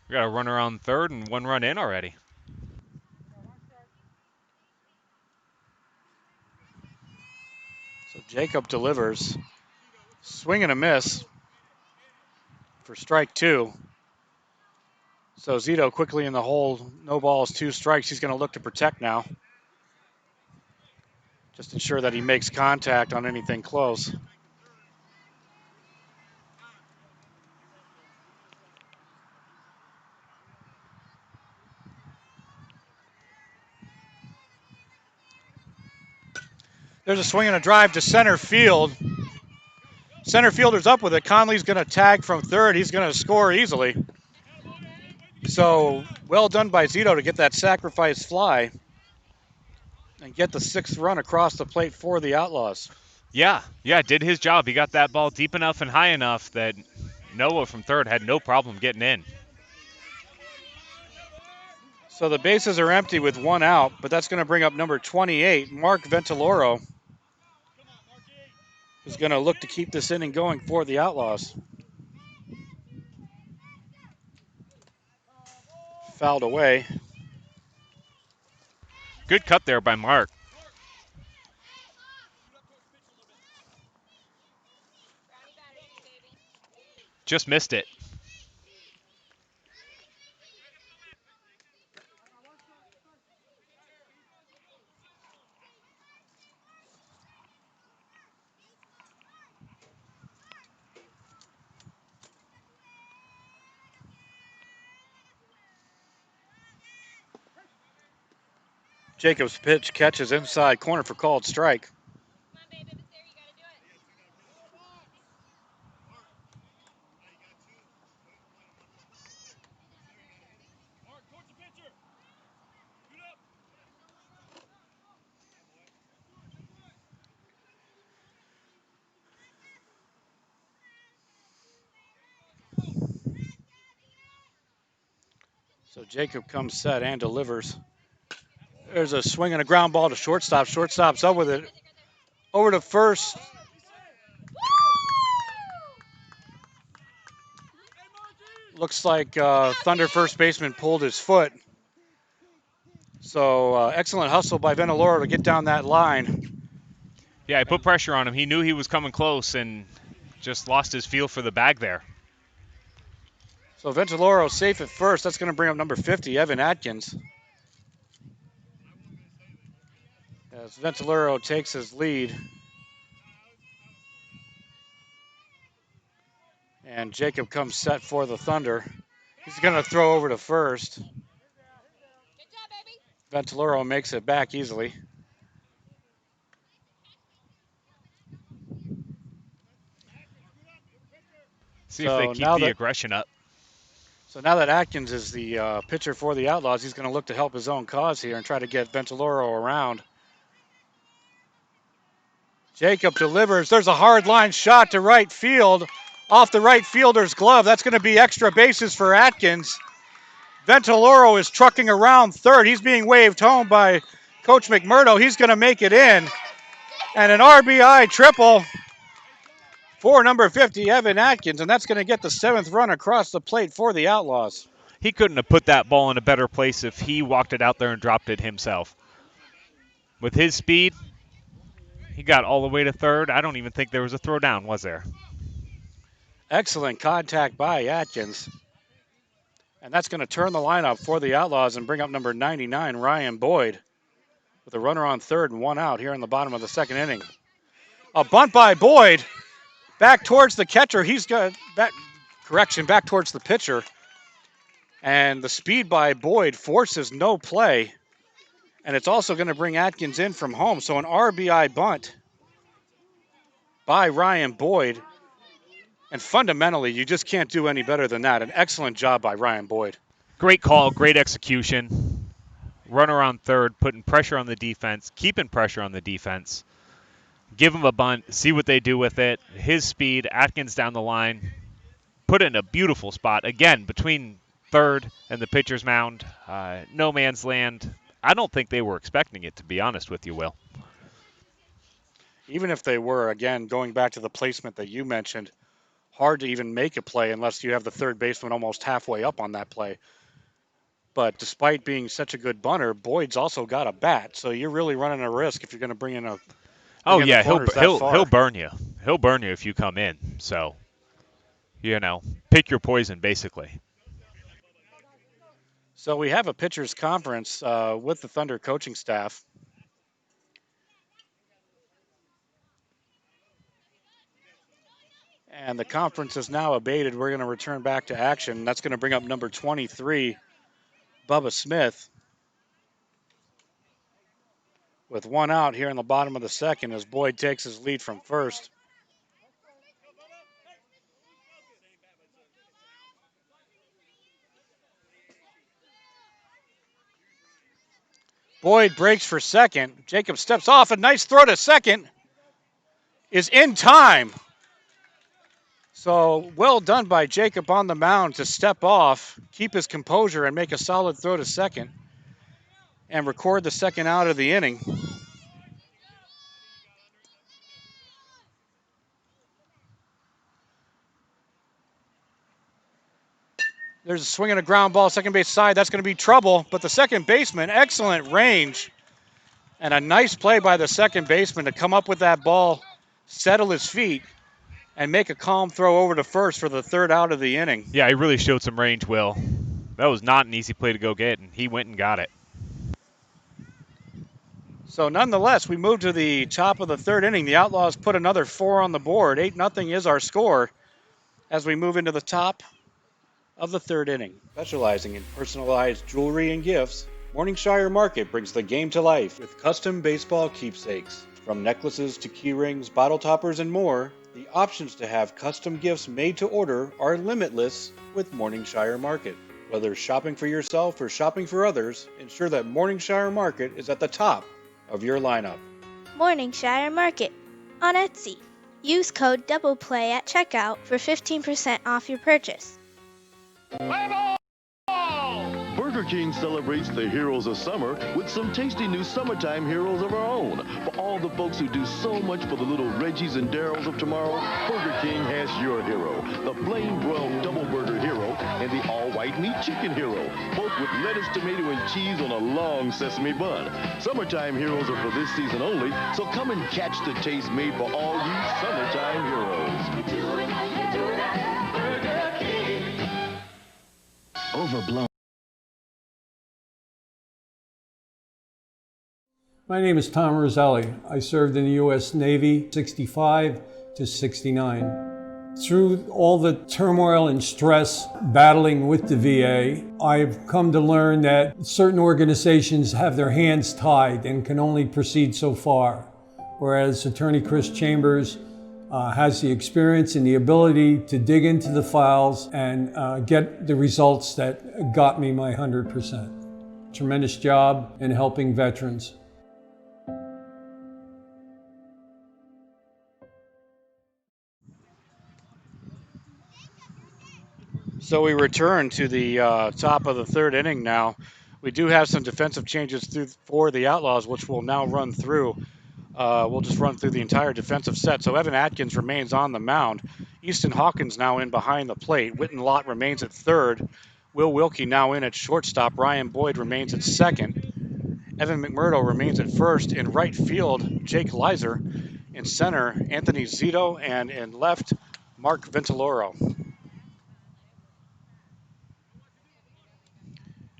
S2: we got a runner on third and 1 run in already.
S1: So Jacob delivers. Swing and a miss for strike 2. So Zito quickly in the hole. No balls, 2 strikes. He's going to look to protect now. Just ensure that he makes contact on anything close. There's a swing and a drive to center field. Center fielder's up with it. Conley's going to tag from third. He's going to score easily. So well done by Zito to get that sacrifice fly and get the 6th run across the plate for the Outlaws.
S2: Yeah, did his job. He got that ball deep enough and high enough that Noah from third had no problem getting in.
S1: So the bases are empty with 1 out, but that's going to bring up number 28, Mark Ventiloro, who's going to look to keep this inning going for the Outlaws. Fouled away.
S2: Good cut there by Mark. Just missed it.
S1: Jacob's pitch catches inside corner for called strike. So Jacob comes set and delivers. There's a swing and a ground ball to shortstop. Shortstop's up with it. Over to first. Looks like Thunder first baseman pulled his foot. So excellent hustle by Ventiloro to get down that line.
S2: Yeah, he put pressure on him. He knew he was coming close and just lost his feel for the bag there.
S1: So Ventiloro safe at first. That's going to bring up number 50, Evan Atkins. As Ventiloro takes his lead. And Jacob comes set for the Thunder. He's going to throw over to first. Ventiloro makes it back easily.
S2: See if they keep the aggression up.
S1: So now that Atkins is the pitcher for the Outlaws, he's going to look to help his own cause here and try to get Ventiloro around. Jacob delivers. There's a hard line shot to right field off the right fielder's glove. That's going to be extra bases for Atkins. Ventiloro is trucking around third. He's being waved home by Coach McMurdo. He's going to make it in. And an RBI triple for number 50, Evan Atkins. And that's going to get the 7th run across the plate for the Outlaws.
S2: He couldn't have put that ball in a better place if he walked it out there and dropped it himself. With his speed, he got all the way to third. I don't even think there was a throw down, was there?
S1: Excellent contact by Atkins. And that's going to turn the lineup for the Outlaws and bring up number 99, Ryan Boyd, with a runner on third and 1 out here in the bottom of the 2nd inning. A bunt by Boyd back towards the catcher. He's got back towards the pitcher. And the speed by Boyd forces no play. And it's also going to bring Atkins in from home. So an RBI bunt by Ryan Boyd. And fundamentally, you just can't do any better than that. An excellent job by Ryan Boyd.
S2: Great call, great execution. Runner on third, putting pressure on the defense, keeping pressure on the defense. Give him a bunt, see what they do with it. His speed, Atkins down the line. Put it in a beautiful spot. Again, between third and the pitcher's mound. No man's land. I don't think they were expecting it, to be honest with you, Will.
S1: Even if they were, again, going back to the placement that you mentioned, hard to even make a play unless you have the third baseman almost halfway up on that play. But despite being such a good bunter, Boyd's also got a bat, so you're really running a risk if you're going to bring in a.
S2: Oh yeah, he'll burn you. He'll burn you if you come in. So, pick your poison basically.
S1: So we have a pitchers conference with the Thunder coaching staff. And the conference is now abated. We're going to return back to action. That's going to bring up number 23, Bubba Smith. With 1 out here in the bottom of the 2nd as Boyd takes his lead from first. Boyd breaks for second. Jacob steps off. A nice throw to second is in time. So well done by Jacob on the mound to step off, keep his composure, and make a solid throw to second and record the 2nd out of the inning. There's a swing and a ground ball, second base side. That's going to be trouble, but the second baseman, excellent range. And a nice play by the second baseman to come up with that ball, settle his feet, and make a calm throw over to first for the 3rd out of the inning.
S2: Yeah, he really showed some range, Will. That was not an easy play to go get, and he went and got it.
S1: So nonetheless, we move to the top of the 3rd inning. The Outlaws put another 4 on the board. 8-0 is our score as we move into the top of the 3rd inning. Specializing in personalized jewelry and gifts, Morningshire Market brings the game to life with custom baseball keepsakes. From necklaces to key rings, bottle toppers, and more, the options to have custom gifts made to order are limitless with Morningshire Market. Whether shopping for yourself or shopping for others, ensure that Morningshire Market is at the top of your lineup.
S5: Morningshire Market on Etsy. Use code DOUBLEPLAY at checkout for 15% off your purchase.
S19: Burger King celebrates the heroes of summer with some tasty new summertime heroes of our own. For all the folks who do so much for the little Reggies and Darryls of tomorrow, Burger King has your hero, the Flame Broiled Double Burger Hero and the All-White Meat Chicken Hero, both with lettuce, tomato, and cheese on a long sesame bun. Summertime heroes are for this season only, so come and catch the taste made for all you summertime heroes.
S7: Overblown.
S3: My name is Tom Roselli. I served in the U.S. Navy 65 to 69. Through all the turmoil and stress battling with the VA, I've come to learn that certain organizations have their hands tied and can only proceed so far. Whereas Attorney Chris Chambers has the experience and the ability to dig into the files and get the results that got me my 100%. Tremendous job in helping veterans.
S1: So we return to the top of the third inning now. We do have some defensive changes for the Outlaws, which we'll now run through. We'll just run through the entire defensive set. So Evan Atkins remains on the mound. Easton Hawkins now in behind the plate. Witten Lott remains at third. Will Wilkie now in at shortstop. Ryan Boyd remains at second. Evan McMurdo remains at first. In right field, Jake Leiser. In center, Anthony Zito. And in left, Mark Ventiloro.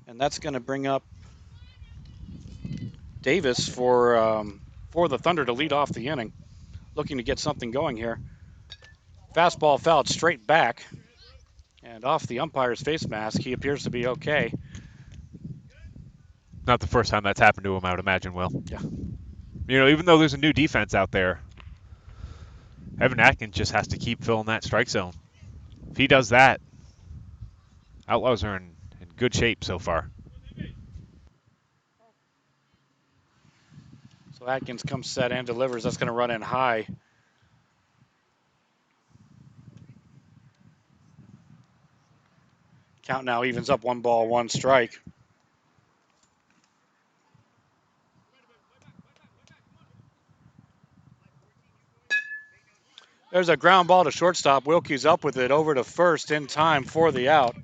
S1: And that's going to bring up Davis for the Thunder to lead off the inning. Looking to get something going here. Fastball fouled straight back. And off the umpire's face mask, he appears to be okay.
S2: Not the first time that's happened to him, I would imagine, Will.
S1: Yeah.
S2: You know, even though there's a new defense out there, Evan Atkins just has to keep filling that strike zone. If he does that, Outlaws are in good shape so far.
S1: So Atkins comes set and delivers. That's going to run in high. Count now evens up, 1-1 strike. There's a ground ball to shortstop. Wilkie's up with it over to first in time for the out.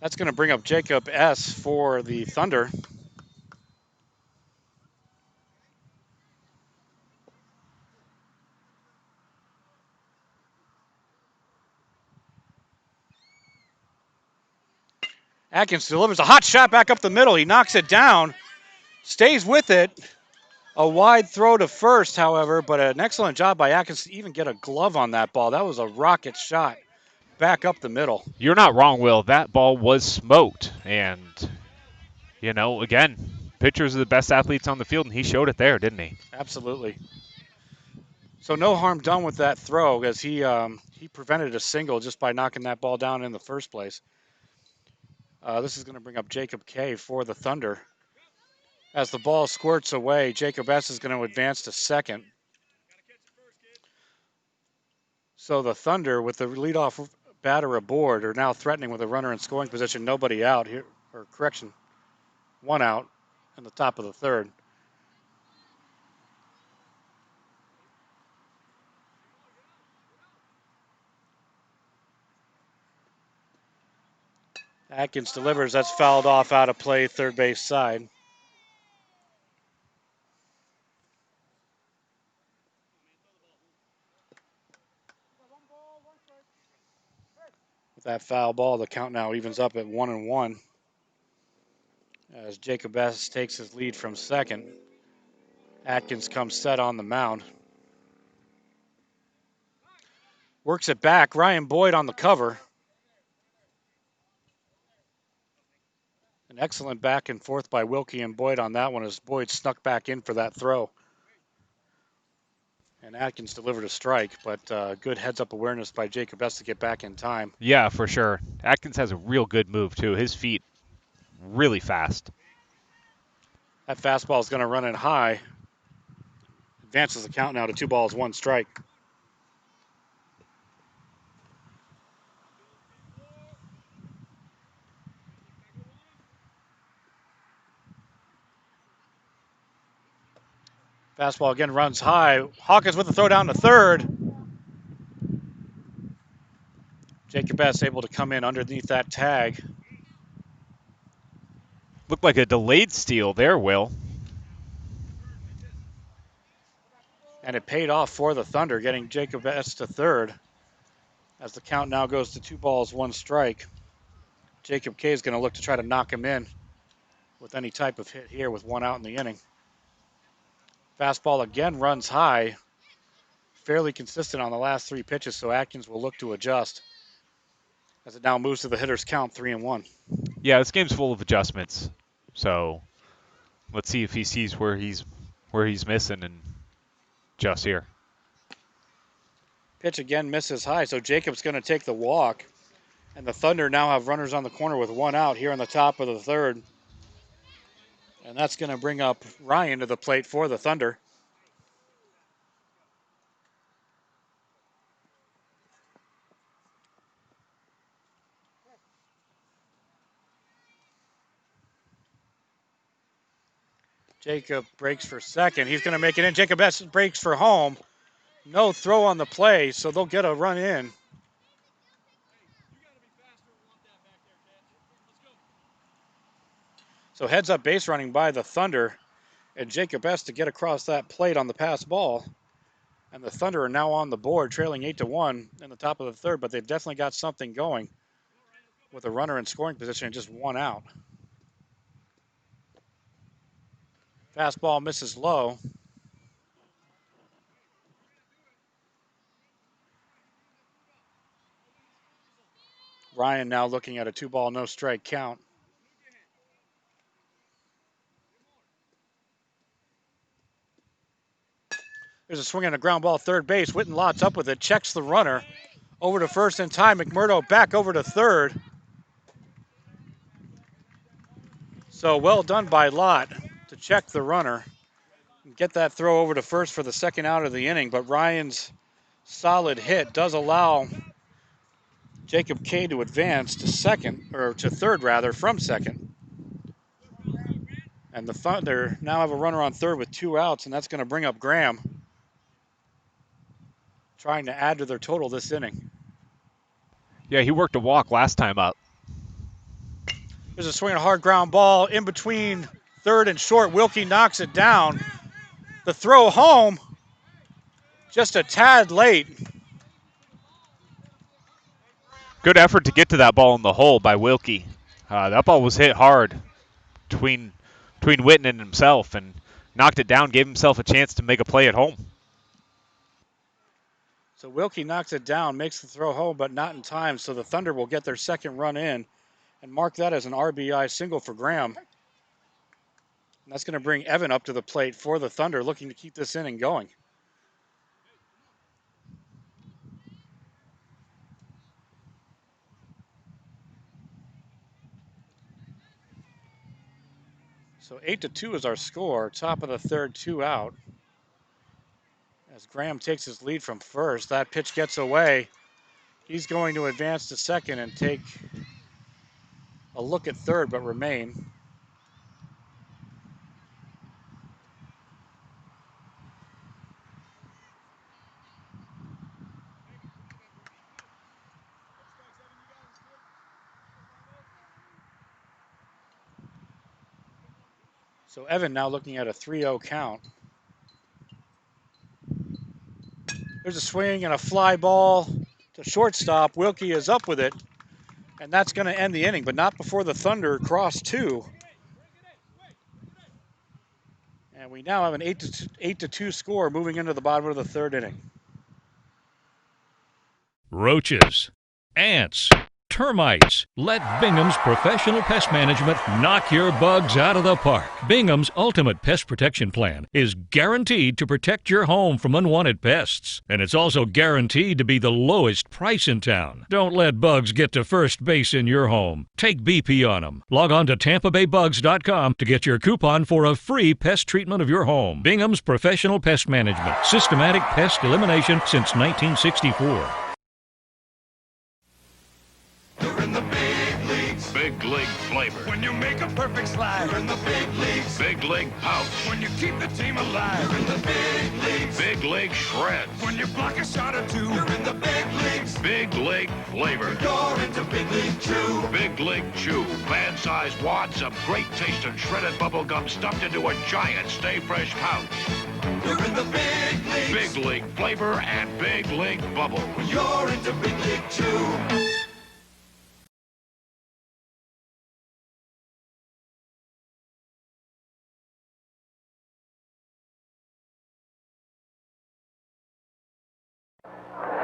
S1: That's going to bring up Jacob S. for the Thunder. Atkins delivers a hot shot back up the middle. He knocks it down, stays with it. A wide throw to first, however, but an excellent job by Atkins to even get a glove on that ball. That was a rocket shot back up the middle.
S2: You're not wrong, Will. That ball was smoked. And, you know, again, pitchers are the best athletes on the field, and he showed it there, didn't he?
S1: Absolutely. So no harm done with that throw, as he prevented a single just by knocking that ball down in the first place. This is going to bring up Jacob K. for the Thunder. As the ball squirts away, Jacob S. is going to advance to second. So the Thunder, with the leadoff batter aboard, are now threatening with a runner in scoring position. Nobody out here, or correction, one out in the top of the third. Atkins delivers. That's fouled off out of play, third base side. With that foul ball, the count now evens up at 1-1. As Jacob S. takes his lead from second. Atkins comes set on the mound. Works it back. Ryan Boyd on the cover. An excellent back and forth by Wilkie and Boyd on that one as Boyd snuck back in for that throw. And Atkins delivered a strike, but good heads-up awareness by Jacob S. to get back in time.
S2: Yeah, for sure. Atkins has a real good move, too. His feet really fast.
S1: That fastball is going to run in high. Advances the count now to 2-1 strike. Fastball again runs high. Hawkins with the throw down to third. Jacob S. able to come in underneath that tag.
S2: Looked like a delayed steal there, Will.
S1: And it paid off for the Thunder, getting Jacob S. to third. As the count now goes to 2-1 strike. Jacob K. is going to look to try to knock him in with any type of hit here with one out in the inning. Fastball again runs high. Fairly consistent on the last three pitches, so Atkins will look to adjust as it now moves to the hitter's count, 3-1.
S2: Yeah, this game's full of adjustments. So let's see if he sees where he's missing and adjust here.
S1: Pitch again misses high, so Jacob's going to take the walk. And the Thunder now have runners on the corner with one out here in the top of the third. And that's going to bring up Ryan to the plate for the Thunder. Jacob breaks for second. He's going to make it in. Jacob S. breaks for home. No throw on the play, so they'll get a run in. So heads up base running by the Thunder. And Jacob S. to get across that plate on the pass ball. And the Thunder are now on the board, trailing 8-1 in the top of the third, but they've definitely got something going with a runner in scoring position and just one out. Fastball misses low. Ryan now looking at a 2-ball, no strike count. There's a swing and a ground ball third base. Witten lots up with it, checks the runner over to first in time. McMurdo back over to third. So well done by Lott to check the runner and get that throw over to first for the second out of the inning. But Ryan's solid hit does allow Jacob K to advance to second, or to third rather, from second. And the Thunder now have a runner on third with 2 outs, and that's going to bring up Graham, trying to add to their total this inning.
S2: Yeah, he worked a walk last time up.
S1: There's a swing and a hard ground ball in between third and short. Wilkie knocks it down. The throw home, just a tad late.
S2: Good effort to get to that ball in the hole by Wilkie. That ball was hit hard between Witten and himself, and knocked it down, gave himself a chance to make a play at home.
S1: So Wilkie knocks it down, makes the throw home, but not in time. So the Thunder will get their second run in and mark that as an RBI single for Graham. And that's going to bring Evan up to the plate for the Thunder, looking to keep this inning going. So 8-2 is our score. Top of the third, 2 out. As Graham takes his lead from first, that pitch gets away. He's going to advance to second and take a look at third, but remain. So Evan now looking at a 3-0 count. There's a swing and a fly ball to shortstop. Wilkie is up with it, and that's going to end the inning, but not before the Thunder cross 2. And we now have an 8-2 score moving into the bottom of the third inning.
S4: Roaches, ants, termites. Let Bingham's Professional Pest Management knock your bugs out of the park. Bingham's Ultimate Pest Protection Plan is guaranteed to protect your home from unwanted pests. And it's also guaranteed to be the lowest price in town. Don't let bugs get to first base in your home. Take BP on them. Log on to TampaBayBugs.com to get your coupon for a free pest treatment of your home. Bingham's Professional Pest Management. Systematic pest elimination since 1964.
S11: You're in the big leagues.
S12: Big league flavor.
S11: When you make a perfect slide. You're in the big leagues.
S12: Big league pouch.
S11: When you keep the team alive. You're in the big leagues.
S12: Big league shreds.
S11: When you block a shot or two. You're in the big leagues.
S12: Big league flavor.
S11: You're into Big League Chew.
S12: Big league chew. Fan-sized wads of great taste and shredded bubble gum stuffed into a giant Stay Fresh pouch.
S11: You're in the big leagues.
S12: Big league flavor and big league bubble.
S11: You're into Big League Chew.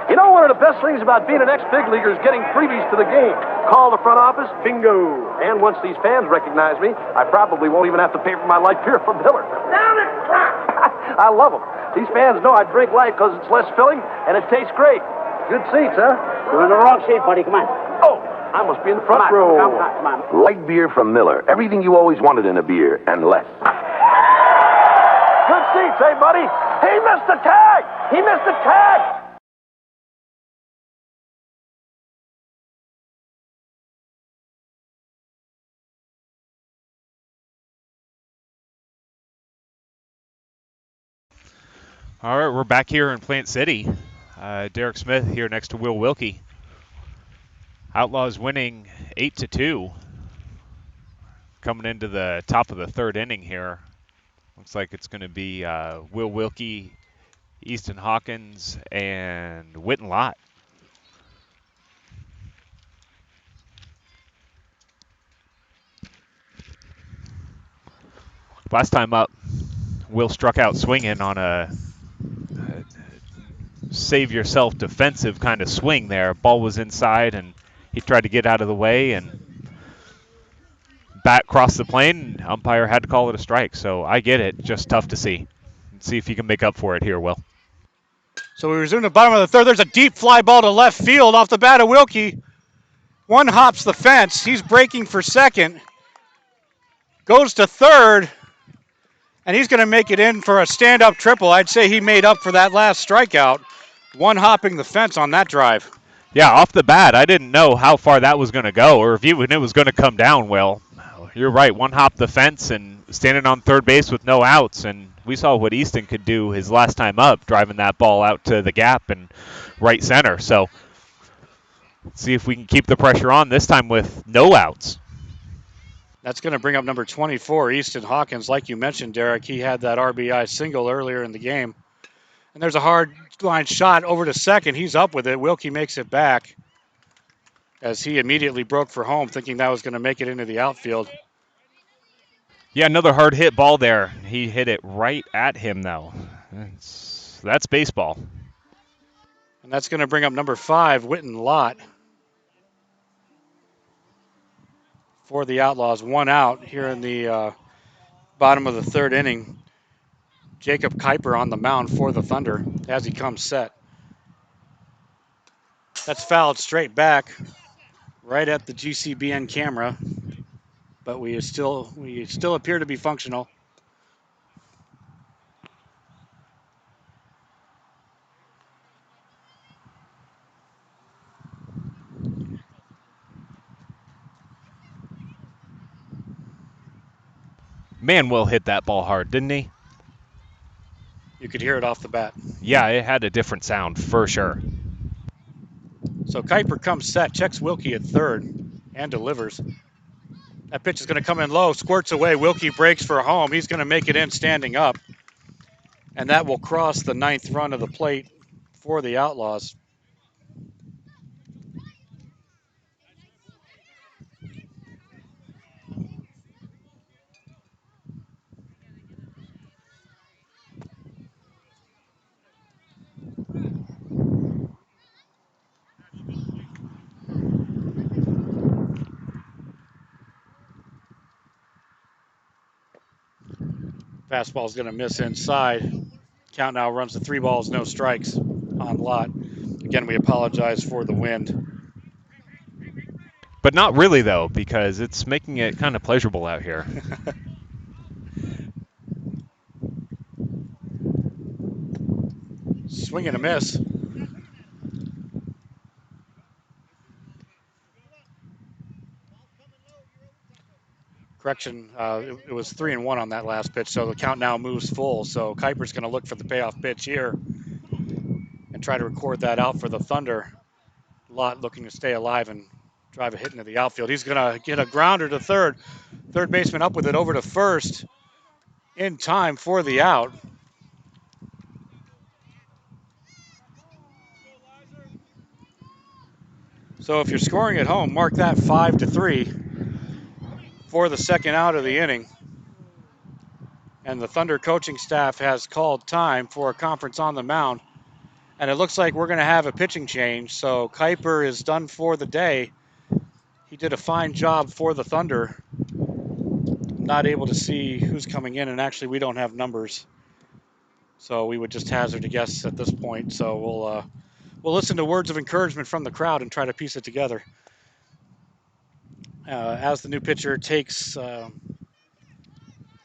S13: You know, one of the best things about being an ex-big leaguer is getting freebies to the game. Call the front office, bingo. And once these fans recognize me, I probably won't even have to pay for my light beer from Miller. Down it! I love them. These fans know I drink light because it's less filling and it tastes great. Good seats, huh?
S14: You're in the wrong seat, buddy. Come on.
S13: Oh, I must be in the front row.
S14: Come on.
S15: Light beer from Miller. Everything you always wanted in a beer, and less.
S13: Good seats, hey, buddy? He missed the tag! He missed the tag!
S2: All right, we're back here in Plant City. Derek Smith here next to Will Wilkie. Outlaws winning 8-2. Coming into the top of the third inning here. Looks like it's going to be Will Wilkie, Easton Hawkins, and Witten Lott. Last time up, Will struck out swinging on a save yourself defensive kind of swing there. Ball was inside and he tried to get out of the way and bat crossed the plane. Umpire had to call it a strike, so I get it. Just tough to see. Let's see if he can make up for it here, Will.
S1: So we resume the bottom of the third. There's a deep fly ball to left field off the bat of Wilkie. One hops the fence. He's breaking for second. Goes to third. And he's going to make it in for a stand-up triple. I'd say he made up for that last strikeout. One hopping the fence on that drive.
S2: Yeah, off the bat, I didn't know how far that was going to go or if even it was going to come down, Will. You're right, one hop the fence and standing on third base with no outs. And we saw what Easton could do his last time up, driving that ball out to the gap and right center. So let's see if we can keep the pressure on this time with no outs.
S1: That's going to bring up number 24, Easton Hawkins. Like you mentioned, Derek, he had that RBI single earlier in the game. And there's a hard line shot over to second. He's up with it. Wilkie makes it back as he immediately broke for home, thinking that was going to make it into the outfield.
S2: Yeah, another hard hit ball there. He hit it right at him, though. That's baseball.
S1: And that's going to bring up number 5, Witten Lott. For the Outlaws, one out here in the bottom of the third inning. Jacob Kuiper on the mound for the Thunder as he comes set. That's fouled straight back, right at the GCBN camera, but we still appear to be functional.
S2: Man, Will hit that ball hard, didn't he?
S1: You could hear it off the bat.
S2: Yeah, it had a different sound for sure.
S1: So Kuiper comes set, checks Wilkie at third, and delivers. That pitch is going to come in low, squirts away. Wilkie breaks for home. He's going to make it in standing up. And that will cross the 9th run of the plate for the Outlaws. Fastball's going to miss inside. Count now runs to 3 balls, no strikes on Lott. Again, we apologize for the wind.
S2: But not really, though, because it's making it kind of pleasurable out here.
S1: Swing and a miss. Correction, it was 3-1 on that last pitch, so the count now moves full. So Kuiper's going to look for the payoff pitch here and try to record that out for the Thunder. Lott looking to stay alive and drive a hit into the outfield. He's going to get a grounder to third. Third baseman up with it over to first in time for the out. So if you're scoring at home, mark that 5-3 for the second out of the inning. And the Thunder coaching staff has called time for a conference on the mound And it looks like we're going to have a pitching change. So Kuiper is done for the day. He did a fine job for the Thunder. Not able to see who's coming in, and actually we don't have numbers. So we would just hazard a guess at this point. So we'll listen to words of encouragement from the crowd and try to piece it together. As the new pitcher takes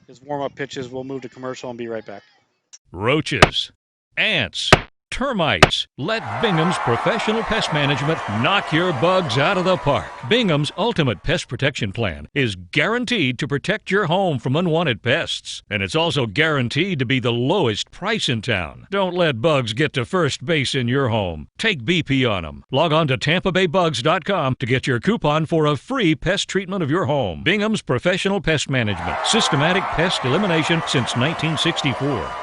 S1: his warm-up pitches, we'll move to commercial and be right back.
S4: Roaches, ants, termites. Let Bingham's professional pest management knock your bugs out of the park. Bingham's Ultimate Pest Protection Plan is guaranteed to protect your home from unwanted pests. And it's also guaranteed to be the lowest price in town. Don't let bugs get to first base in your home. Take BP on them. Log on to TampaBayBugs.com to get your coupon for a free pest treatment of your home. Bingham's Professional Pest Management. Systematic pest elimination since 1964.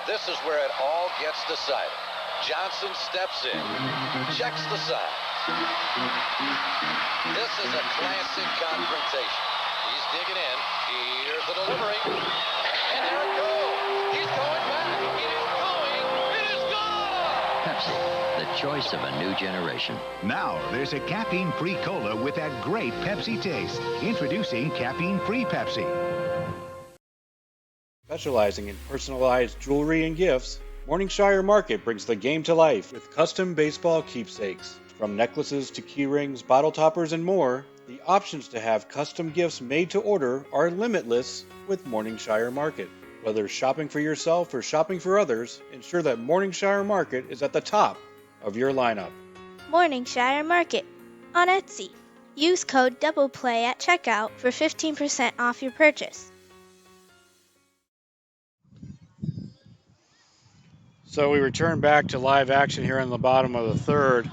S6: This is where it all gets decided. Johnson steps in, checks the side. This is a classic confrontation. He's digging in. Here's the delivery. And there it goes. He's going back. It is going. It is gone.
S7: Pepsi, the choice of a new generation.
S8: Now there's a caffeine-free cola with that great Pepsi taste. Introducing caffeine-free Pepsi.
S1: Specializing in personalized jewelry and gifts, Morningshire Market brings the game to life with custom baseball keepsakes. From necklaces to key rings, bottle toppers, and more, the options to have custom gifts made to order are limitless with Morningshire Market. Whether shopping for yourself or shopping for others, ensure that Morningshire Market is at the top of your lineup.
S5: Morningshire Market on Etsy. Use code DOUBLEPLAY at checkout for 15% off your purchase.
S1: So we return back to live action here in the bottom of the third.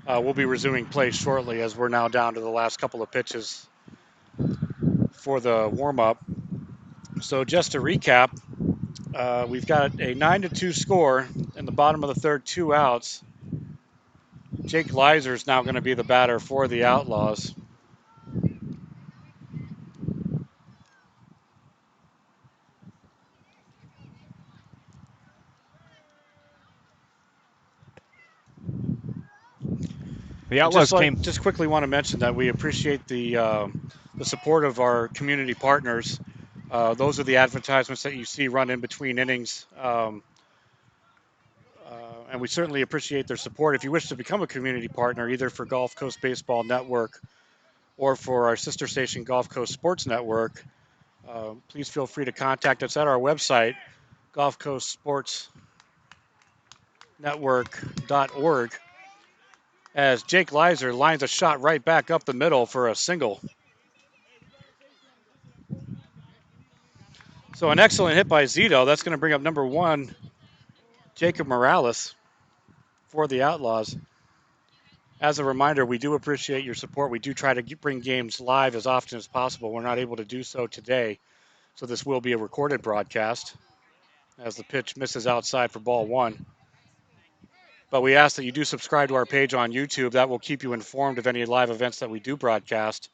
S1: We'll be resuming play shortly as we're now down to the last couple of pitches for the warm-up. So just to recap, we've got a 9-2 score in the bottom of the third, 2 outs. Jake Leiser is now going to be the batter for the Outlaws.
S2: The Outlaws
S1: just quickly want to mention that we appreciate the support of our community partners. Those are the advertisements that you see run in between innings. And we certainly appreciate their support. If you wish to become a community partner, either for Gulf Coast Baseball Network or for our sister station, Gulf Coast Sports Network, please feel free to contact us at our website, gulfcoastsportsnetwork.org. As Jake Leiser lines a shot right back up the middle for a single. So an excellent hit by Zito. That's going to bring up number 1, Jacob Morales for the Outlaws. As a reminder, we do appreciate your support. We do try to bring games live as often as possible. We're not able to do so today, so this will be a recorded broadcast as the pitch misses outside for ball 1. But we ask that you do subscribe to our page on YouTube. That will keep you informed of any live events that we do broadcast,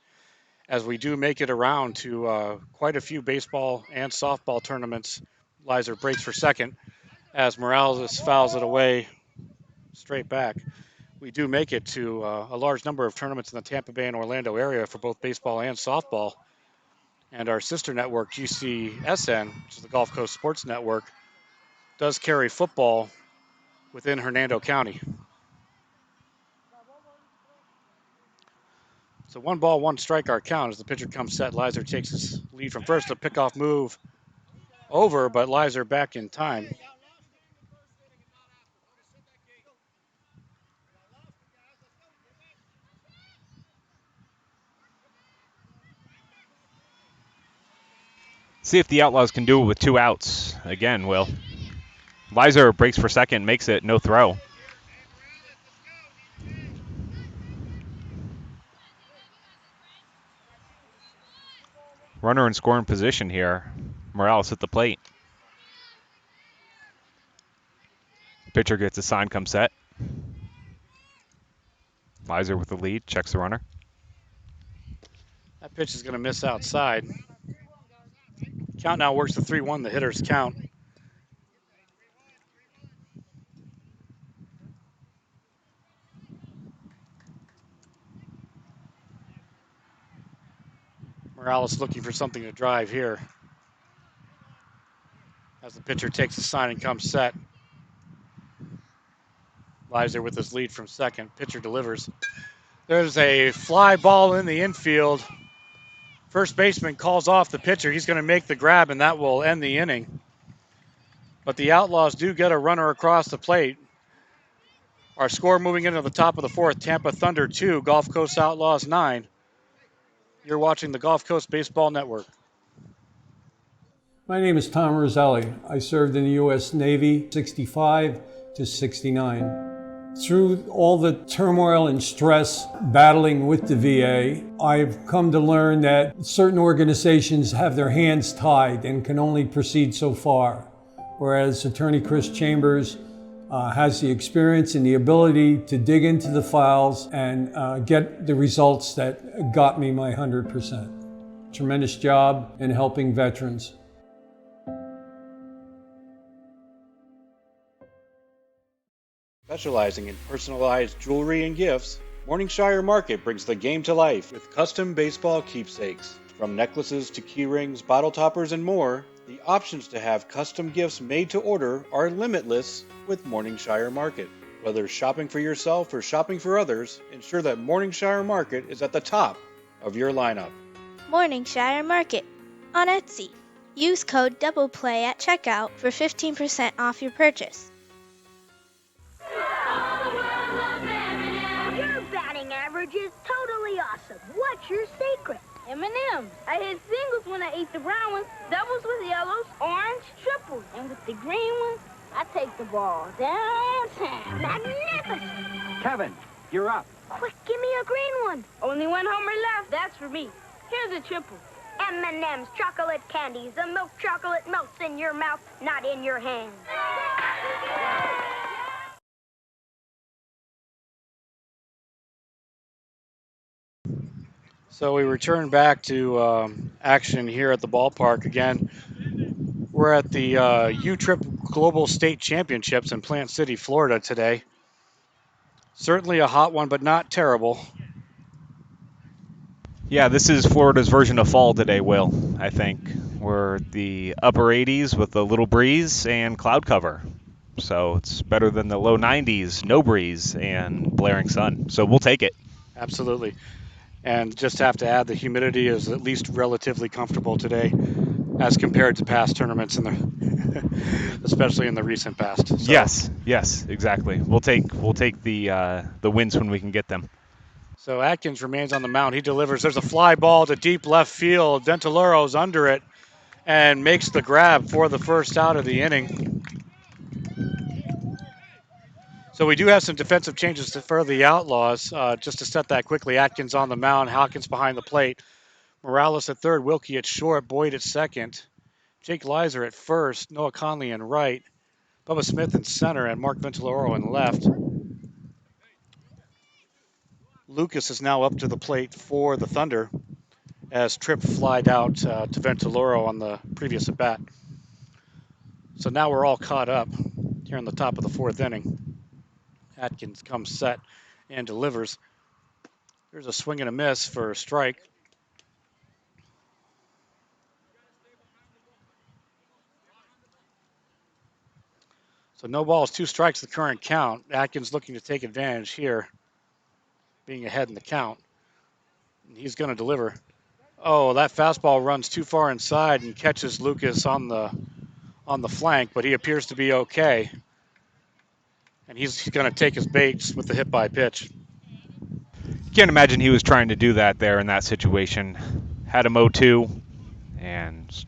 S1: as we do make it around to quite a few baseball and softball tournaments. Leiser breaks for second as Morales fouls it away straight back. We do make it to a large number of tournaments in the Tampa Bay and Orlando area for both baseball and softball. And our sister network, GCSN, which is the Gulf Coast Sports Network, does carry football within Hernando County. So 1 ball, 1 strike our count as the pitcher comes set. Leiser takes his lead from first. A pickoff move over, but Leiser back in time.
S2: See if the Outlaws can do it with 2 outs. Again, Will. Leiser breaks for second, makes it no throw. Runner in scoring position here. Morales at the plate. Pitcher gets a sign, come set. Leiser with the lead, checks the runner.
S1: That pitch is going to miss outside. Count now works to 3-1, the hitter's count. Morales looking for something to drive here as the pitcher takes the sign and comes set. Lies there with his lead from second. Pitcher delivers. There's a fly ball in the infield. First baseman calls off the pitcher. He's going to make the grab, and that will end the inning. But the Outlaws do get a runner across the plate. Our score moving into the top of the fourth, Tampa Thunder 2, Gulf Coast Outlaws 9. You're watching the Gulf Coast Baseball Network.
S3: My name is Tom Roselli. I served in the U.S. Navy 65 to 69. Through all the turmoil and stress battling with the VA, I've come to learn that certain organizations have their hands tied and can only proceed so far, whereas Attorney Chris Chambers has the experience and the ability to dig into the files and get the results that got me my 100%. Tremendous job in helping veterans.
S1: Specializing in personalized jewelry and gifts, Morningshire Market brings the game to life with custom baseball keepsakes. From necklaces to key rings, bottle toppers, and more, the options to have custom gifts made to order are limitless with Morningshire Market. Whether shopping for yourself or shopping for others, ensure that Morningshire Market is at the top of your lineup.
S5: Morningshire Market on Etsy. Use code DOUBLEPLAY at checkout for 15% off your purchase.
S16: Your batting average is totally awesome. What's your secret?
S17: M&M's. I hit singles when I eat the brown ones, doubles with yellows, orange, triples. And with the green ones, I take the ball downtown.
S16: Magnificent!
S14: Kevin, you're up.
S16: Quick, give me a green one.
S17: Only one homer left. That's for me. Here's a triple.
S16: M&M's chocolate candies. The milk chocolate melts in your mouth, not in your hand.
S1: So we return back to action here at the ballpark again. We're at the U-Trip Global State Championships in Plant City, Florida today. Certainly a hot one, but not terrible.
S2: Yeah, this is Florida's version of fall today, Will, I think. We're the upper 80s with a little breeze and cloud cover. So it's better than the low 90s, no breeze, and blaring sun. So we'll take it.
S1: Absolutely. And just have to add the humidity is at least relatively comfortable today as compared to past tournaments, especially in the recent past. So.
S2: Yes, exactly. We'll take the wins when we can get them.
S1: So Atkins remains on the mound. He delivers. There's a fly ball to deep left field. Dentalero's under it and makes the grab for the first out of the inning. So we do have some defensive changes for the Outlaws. Just to set that quickly, Atkins on the mound, Hawkins behind the plate. Morales at third, Wilkie at short, Boyd at second. Jake Leiser at first, Noah Conley in right. Bubba Smith in center, and Mark Ventiloro in left. Lucas is now up to the plate for the Thunder as Tripp flied out to Ventiloro on the previous at-bat. So now we're all caught up here in the top of the fourth inning. Atkins comes set and delivers. There's a swing and a miss for a strike. So no balls, 2 strikes, the current count. Atkins looking to take advantage here, being ahead in the count. He's going to deliver. Oh, that fastball runs too far inside and catches Lucas on the flank, but he appears to be okay. And he's going to take his baits with the hit by pitch.
S2: Can't imagine he was trying to do that there in that situation. Had him 0-2 and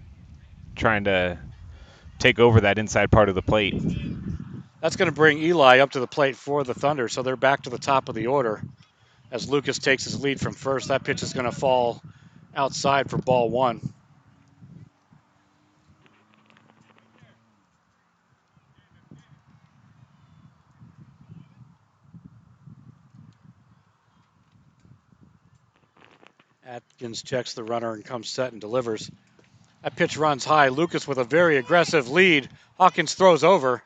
S2: trying to take over that inside part of the plate.
S1: That's going to bring Eli up to the plate for the Thunder, so they're back to the top of the order as Lucas takes his lead from first. That pitch is going to fall outside for ball 1. Atkins checks the runner and comes set and delivers. That pitch runs high. Lucas with a very aggressive lead. Hawkins throws over,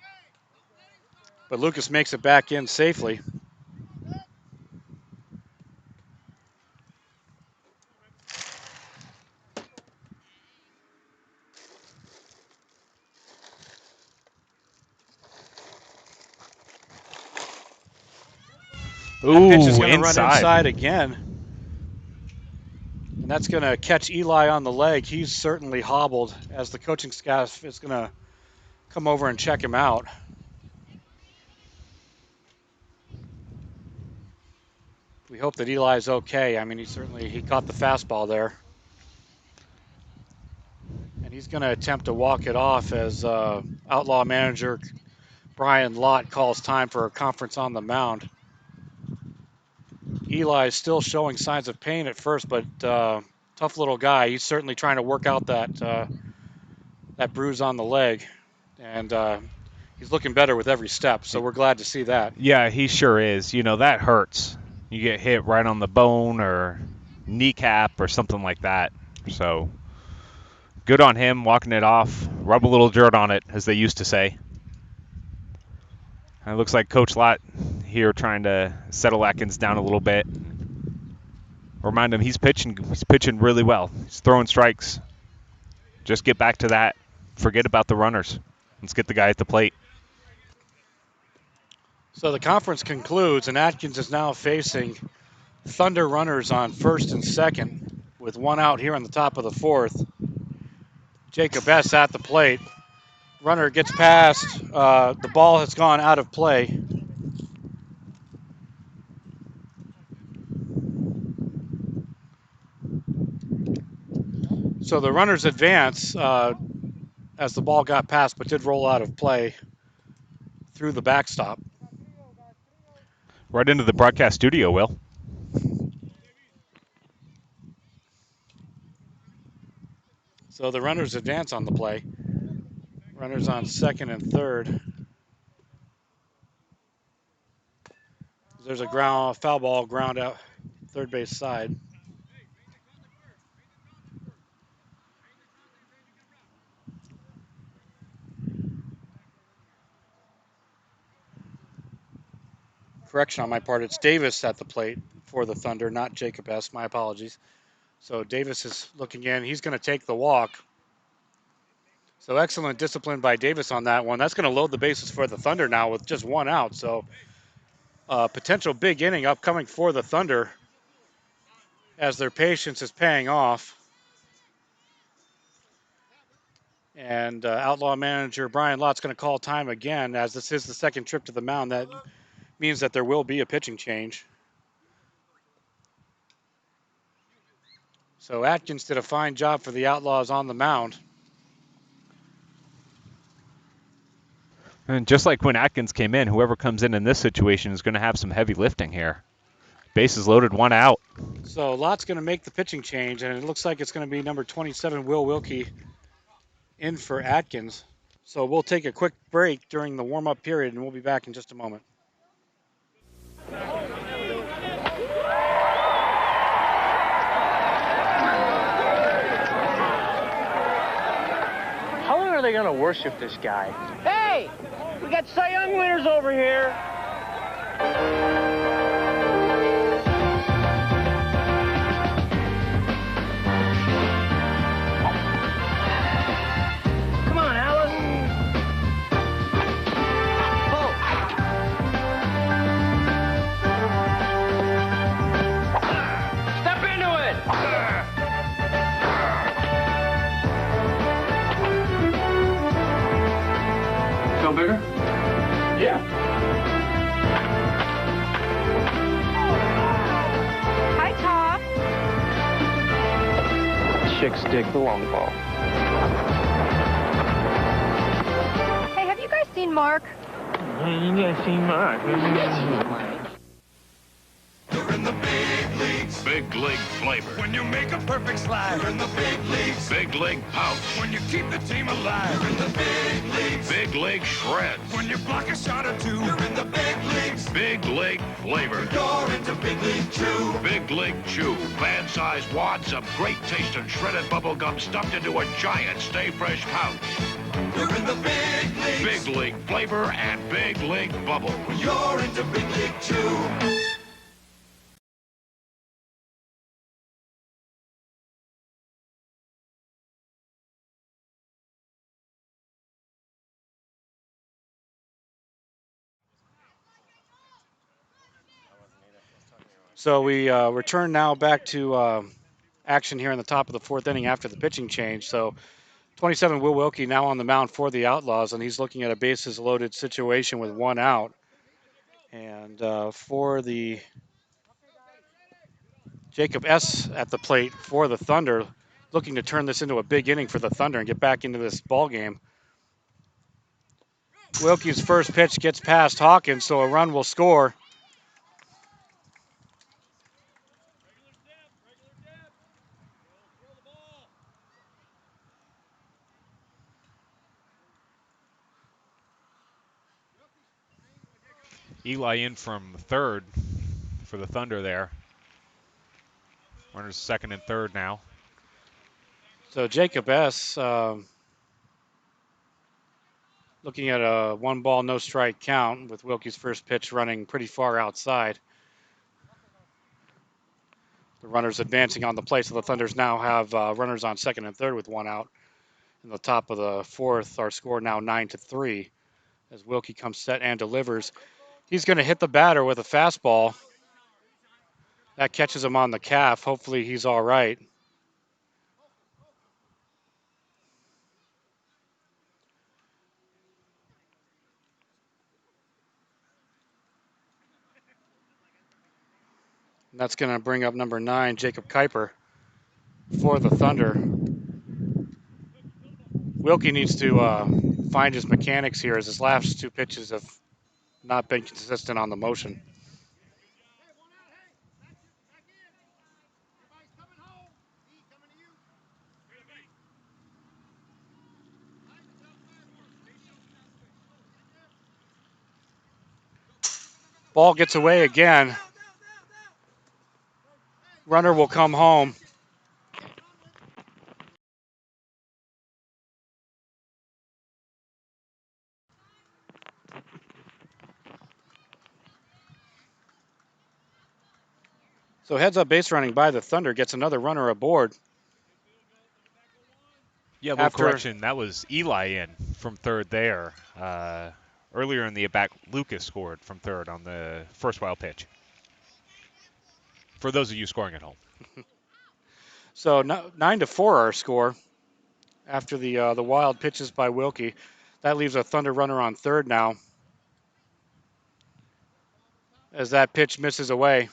S1: but Lucas makes it back in safely. That pitch is going to run
S2: inside.
S1: inside again. And that's going to catch Eli on the leg. He's certainly hobbled as the coaching staff is going to come over and check him out. We hope that Eli's okay. I mean, he caught the fastball there. And he's going to attempt to walk it off as Outlaw manager Brian Lott calls time for a conference on the mound. Eli is still showing signs of pain at first, but tough little guy. He's certainly trying to work out that bruise on the leg. And he's looking better with every step, so we're glad to see that.
S2: Yeah, he sure is. You know, that hurts. You get hit right on the bone or kneecap or something like that. So good on him walking it off. Rub a little dirt on it, as they used to say. And it looks like Coach Lott here trying to settle Atkins down a little bit. Remind him he's pitching really well. He's throwing strikes. Just get back to that. Forget about the runners. Let's get the guy at the plate.
S1: So the conference concludes, and Atkins is now facing Thunder runners on first and second with one out here on the top of the fourth. Jacob S. at the plate. Runner gets past. The ball has gone out of play. So the runners advance as the ball got past, but did roll out of play through the backstop.
S2: Right into the broadcast studio, Will.
S1: So the runners advance on the play. Runners on second and third. There's a foul ball ground out third base side. Correction on my part, it's Davis at the plate for the Thunder, not Jacob S. My apologies. So Davis is looking in. He's going to take the walk. So excellent discipline by Davis on that one. That's going to load the bases for the Thunder now with just one out. So potential big inning upcoming for the Thunder as their patience is paying off. And Outlaw manager Brian Lott's going to call time again, as this is the second trip to the mound. That means that there will be a pitching change. So Atkins did a fine job for the Outlaws on the mound.
S2: And just like when Atkins came in, whoever comes in this situation is going to have some heavy lifting here. Bases loaded, one out.
S1: So Lott's going to make the pitching change, and it looks like it's going to be number 27, Will Wilkie, in for Atkins. So we'll take a quick break during the warm-up period, and we'll be back in just a moment.
S9: How long are they going to worship this guy? Hey, we got Cy Young winners over here. Come on, Alice. Step into it. Feel bigger? Yeah.
S10: Hi, Tom.
S9: Chicks dig the long ball.
S10: Hey, have you guys seen Mark?
S9: You guys seen Mark?
S11: You're in the big leagues.
S12: Big league flavor.
S11: When you make a perfect slide. You're in the big leagues.
S12: Big league pouch.
S11: When you keep the team alive. You're in the big leagues.
S12: Big league shreds.
S11: When you block a shot or two. You're in the big leagues.
S12: Big league flavor.
S11: You're into big league chew.
S12: Big league chew. Fan-sized wads of great taste and shredded bubble gum stuffed into a giant Stay Fresh pouch.
S11: You're in the big leagues.
S12: Big league flavor and big league bubble.
S11: You're into big league chew.
S1: So we return now back to action here in the top of the fourth inning after the pitching change. So 27 Will Wilkie now on the mound for the Outlaws, and he's looking at a bases loaded situation with one out. And for the Jacob S. at the plate for the Thunder, looking to turn this into a big inning for the Thunder and get back into this ball game. Wilkie's first pitch gets past Hawkins, so a run will score.
S2: Eli in from third for the Thunder there. Runners second and third now.
S1: So Jacob S. Looking at a 1-ball, no strike count with Wilkie's first pitch running pretty far outside. The runners advancing on the plate, so the Thunders now have runners on second and third with one out. In the top of the fourth, our score now 9-3 as Wilkie comes set and delivers. He's going to hit the batter with a fastball. That catches him on the calf. Hopefully he's all right. And that's going to bring up number 9, Jacob Kuiper, for the Thunder. Wilkie needs to find his mechanics here as his last two pitches have not been consistent on the motion. Ball gets away again. Runner will come home. So heads up base running by the Thunder gets another runner aboard.
S2: Yeah, little correction. That was Eli in from third there. Earlier in the at-bat, Lucas scored from third on the first wild pitch. For those of you scoring at home.
S1: So 9-4 our score after the wild pitches by Wilkie. That leaves a Thunder runner on third now as that pitch misses away.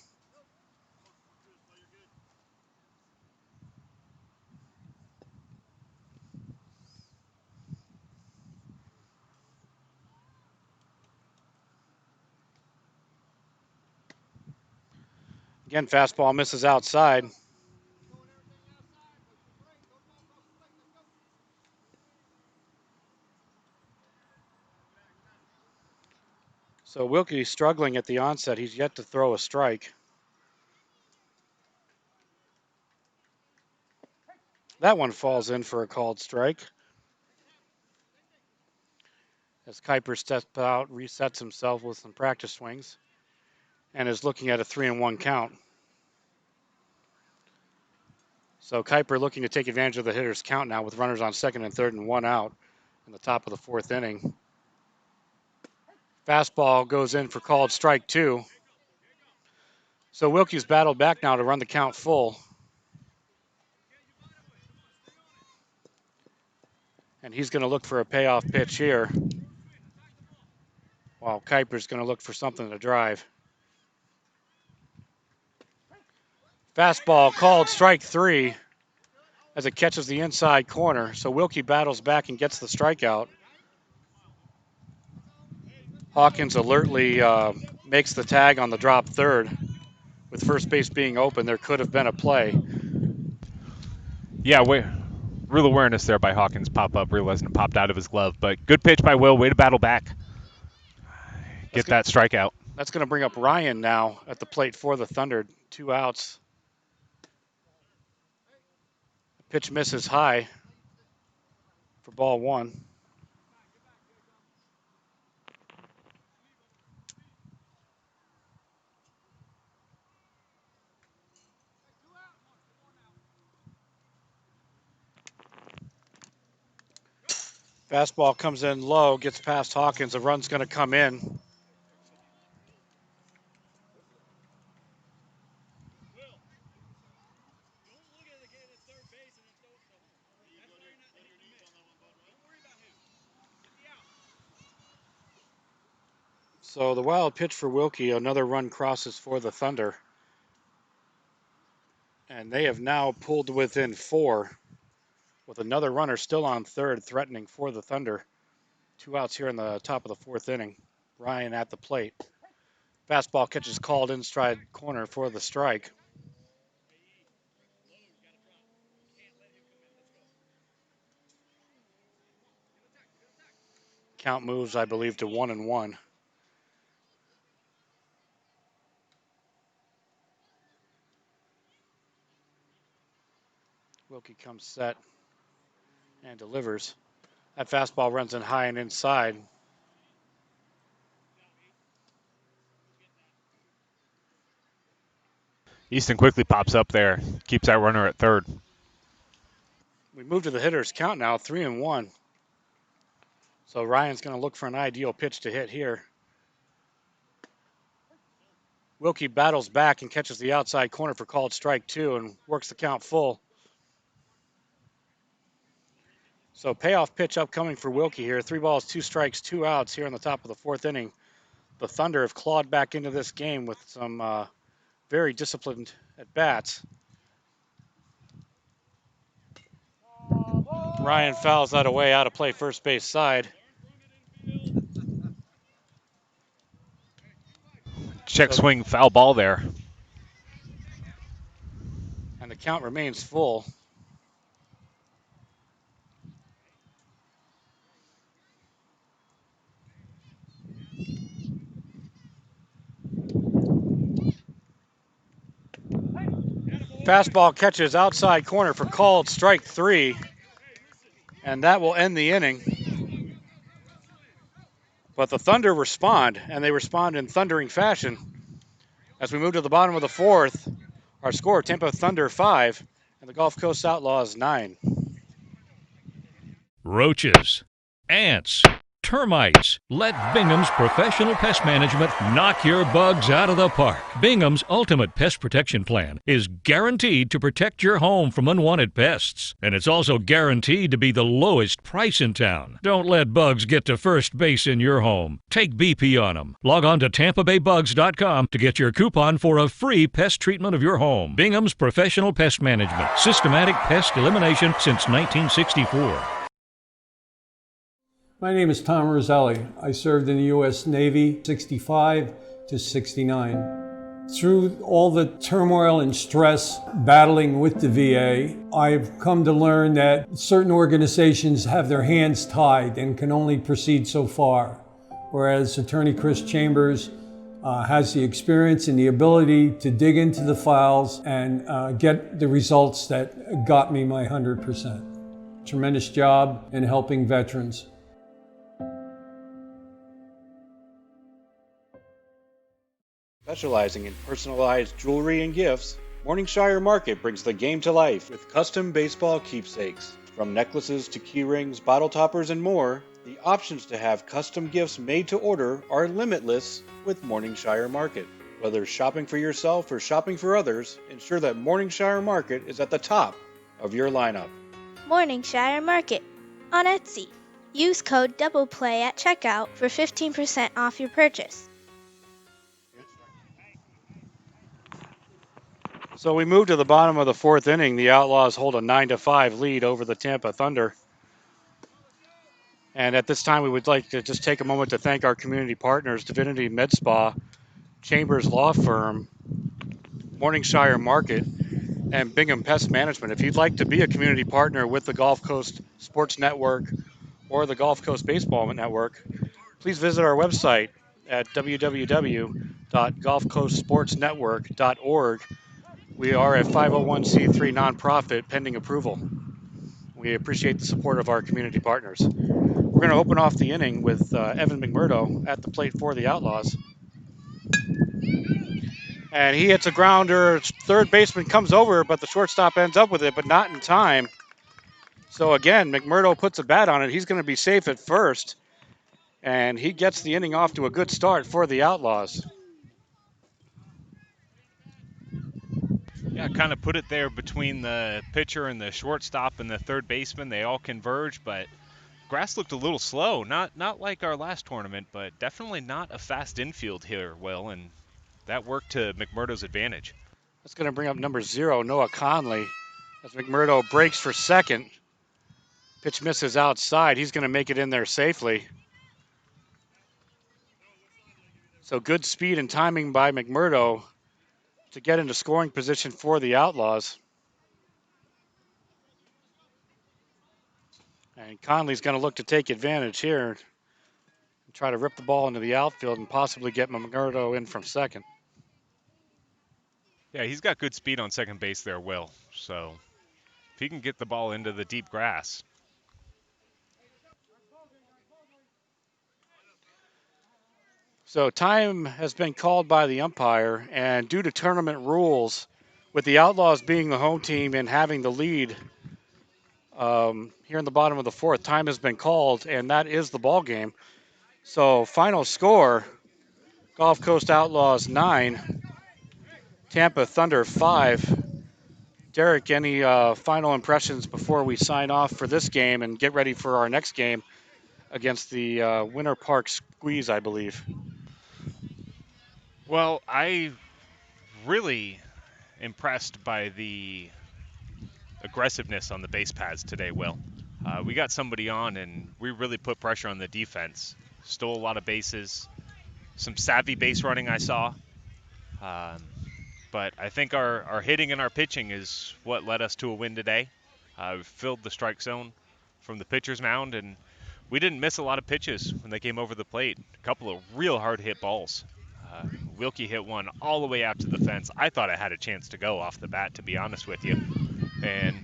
S1: Again, fastball misses outside. So Wilkie struggling at the onset. He's yet to throw a strike. That one falls in for a called strike. As Kuiper steps out, resets himself with some practice swings, and is looking at a 3-1 count. So Kuiper looking to take advantage of the hitter's count now with runners on second and third and one out in the top of the fourth inning. Fastball goes in for called strike 2. So Wilkie's battled back now to run the count full. And he's going to look for a payoff pitch here, while Kuiper's going to look for something to drive. Fastball called strike 3 as it catches the inside corner. So Wilkie battles back and gets the strikeout. Hawkins alertly makes the tag on the drop third. With first base being open, there could have been a play.
S2: Yeah, real awareness there by Hawkins. Pop up, realizing it popped out of his glove. But good pitch by Will. Way to battle back. Get that strikeout.
S1: That's going to bring up Ryan now at the plate for the Thunder. 2 outs. Pitch misses high for ball 1. Fastball comes in low, gets past Hawkins. A run's going to come in. So the wild pitch for Wilkie, another run crosses for the Thunder. And they have now pulled to within 4 with another runner still on third, threatening for the Thunder. 2 outs here in the top of the 4th inning. Ryan at the plate. Fastball catch is called in stride corner for the strike. Count moves, I believe, to 1-1. Wilkie comes set and delivers. That fastball runs in high and inside.
S2: Easton quickly pops up there, keeps that runner at third.
S1: We move to the hitter's count now, 3-1. So Ryan's going to look for an ideal pitch to hit here. Wilkie battles back and catches the outside corner for called strike 2 and works the count full. So payoff pitch upcoming for Wilkie here. 3 balls, 2 strikes, 2 outs here in the top of the 4th inning. The Thunder have clawed back into this game with some very disciplined at-bats. Ryan fouls that away out of play first base side.
S2: Check swing, foul ball there.
S1: And the count remains full. Fastball catches outside corner for called strike 3. And that will end the inning. But the Thunder respond, and they respond in thundering fashion. As we move to the bottom of the 4th, our score, Tampa Thunder 5 and the Gulf Coast Outlaws 9.
S4: Roaches, ants, termites. Let Bingham's professional pest management knock your bugs out of the park. Bingham's ultimate pest protection plan is guaranteed to protect your home from unwanted pests. And it's also guaranteed to be the lowest price in town. Don't let bugs get to first base in your home. Take BP on them. Log on to TampaBayBugs.com to get your coupon for a free pest treatment of your home. Bingham's professional pest management. Systematic pest elimination since 1964.
S3: My name is Tom Roselli. I served in the U.S. Navy 65 to 69. Through all the turmoil and stress battling with the VA, I've come to learn that certain organizations have their hands tied and can only proceed so far, whereas Attorney Chris Chambers has the experience and the ability to dig into the files and get the results that got me my 100%. Tremendous job in helping veterans.
S1: Specializing in personalized jewelry and gifts, Morningshire Market brings the game to life with custom baseball keepsakes. From necklaces to key rings, bottle toppers, and more, the options to have custom gifts made to order are limitless with Morningshire Market. Whether shopping for yourself or shopping for others, ensure that Morningshire Market is at the top of your lineup.
S5: Morningshire Market on Etsy. Use code DOUBLEPLAY at checkout for 15% off your purchase.
S1: So we move to the bottom of the 4th inning. The Outlaws hold a 9-5 lead over the Tampa Thunder. And at this time, we would like to just take a moment to thank our community partners, Divinity Med Spa, Chambers Law Firm, Morningshire Market, and Bingham Pest Management. If you'd like to be a community partner with the Gulf Coast Sports Network or the Gulf Coast Baseball Network, please visit our website at www.gulfcoastsportsnetwork.org. We are a 501c3 nonprofit pending approval. We appreciate the support of our community partners. We're going to open off the inning with Evan McMurdo at the plate for the Outlaws. And he hits a grounder. Third baseman comes over, but the shortstop ends up with it, but not in time. So again, McMurdo puts a bat on it. He's going to be safe at first. And he gets the inning off to a good start for the Outlaws.
S2: Yeah, kind of put it there between the pitcher and the shortstop and the third baseman. They all converge, but grass looked a little slow. Not like our last tournament, but definitely not a fast infield here, Will, and that worked to McMurdo's advantage.
S1: That's going to bring up number 0, Noah Conley, as McMurdo breaks for second. Pitch misses outside. He's going to make it in there safely. So good speed and timing by McMurdo to get into scoring position for the Outlaws. And Conley's going to look to take advantage here and try to rip the ball into the outfield and possibly get McMurdo in from second.
S2: Yeah, he's got good speed on second base there, Will. So if he can get the ball into the deep grass.
S1: So time has been called by the umpire, and due to tournament rules, with the Outlaws being the home team and having the lead here in the bottom of the fourth, time has been called, and that is the ball game. So final score, Gulf Coast Outlaws 9, Tampa Thunder 5. Derek, any final impressions before we sign off for this game and get ready for our next game against the Winter Park Squeeze, I believe?
S2: Well, I really impressed by the aggressiveness on the base paths today, Will. We got somebody on, and we really put pressure on the defense. Stole a lot of bases. Some savvy base running I saw. But I think our hitting and our pitching is what led us to a win today. We filled the strike zone from the pitcher's mound, and we didn't miss a lot of pitches when they came over the plate. A couple of real hard-hit balls. Wilkie hit one all the way out to the fence. I thought it had a chance to go off the bat, to be honest with you. And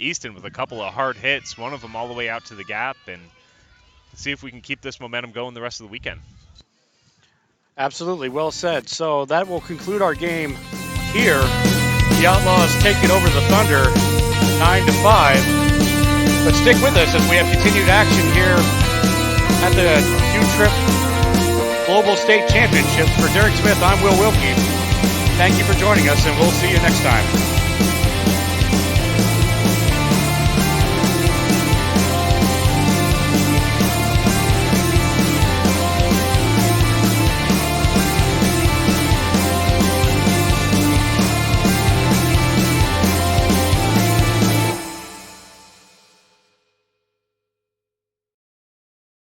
S2: Easton with a couple of hard hits, one of them all the way out to the gap, and see if we can keep this momentum going the rest of the weekend.
S1: Absolutely, well said. So that will conclude our game here. The Outlaws take it over the Thunder, 9-5. But stick with us as we have continued action here at the Q-Trip Global State Championships. For Derek Smith, I'm Will Wilkie. Thank you for joining us, and we'll see you next time.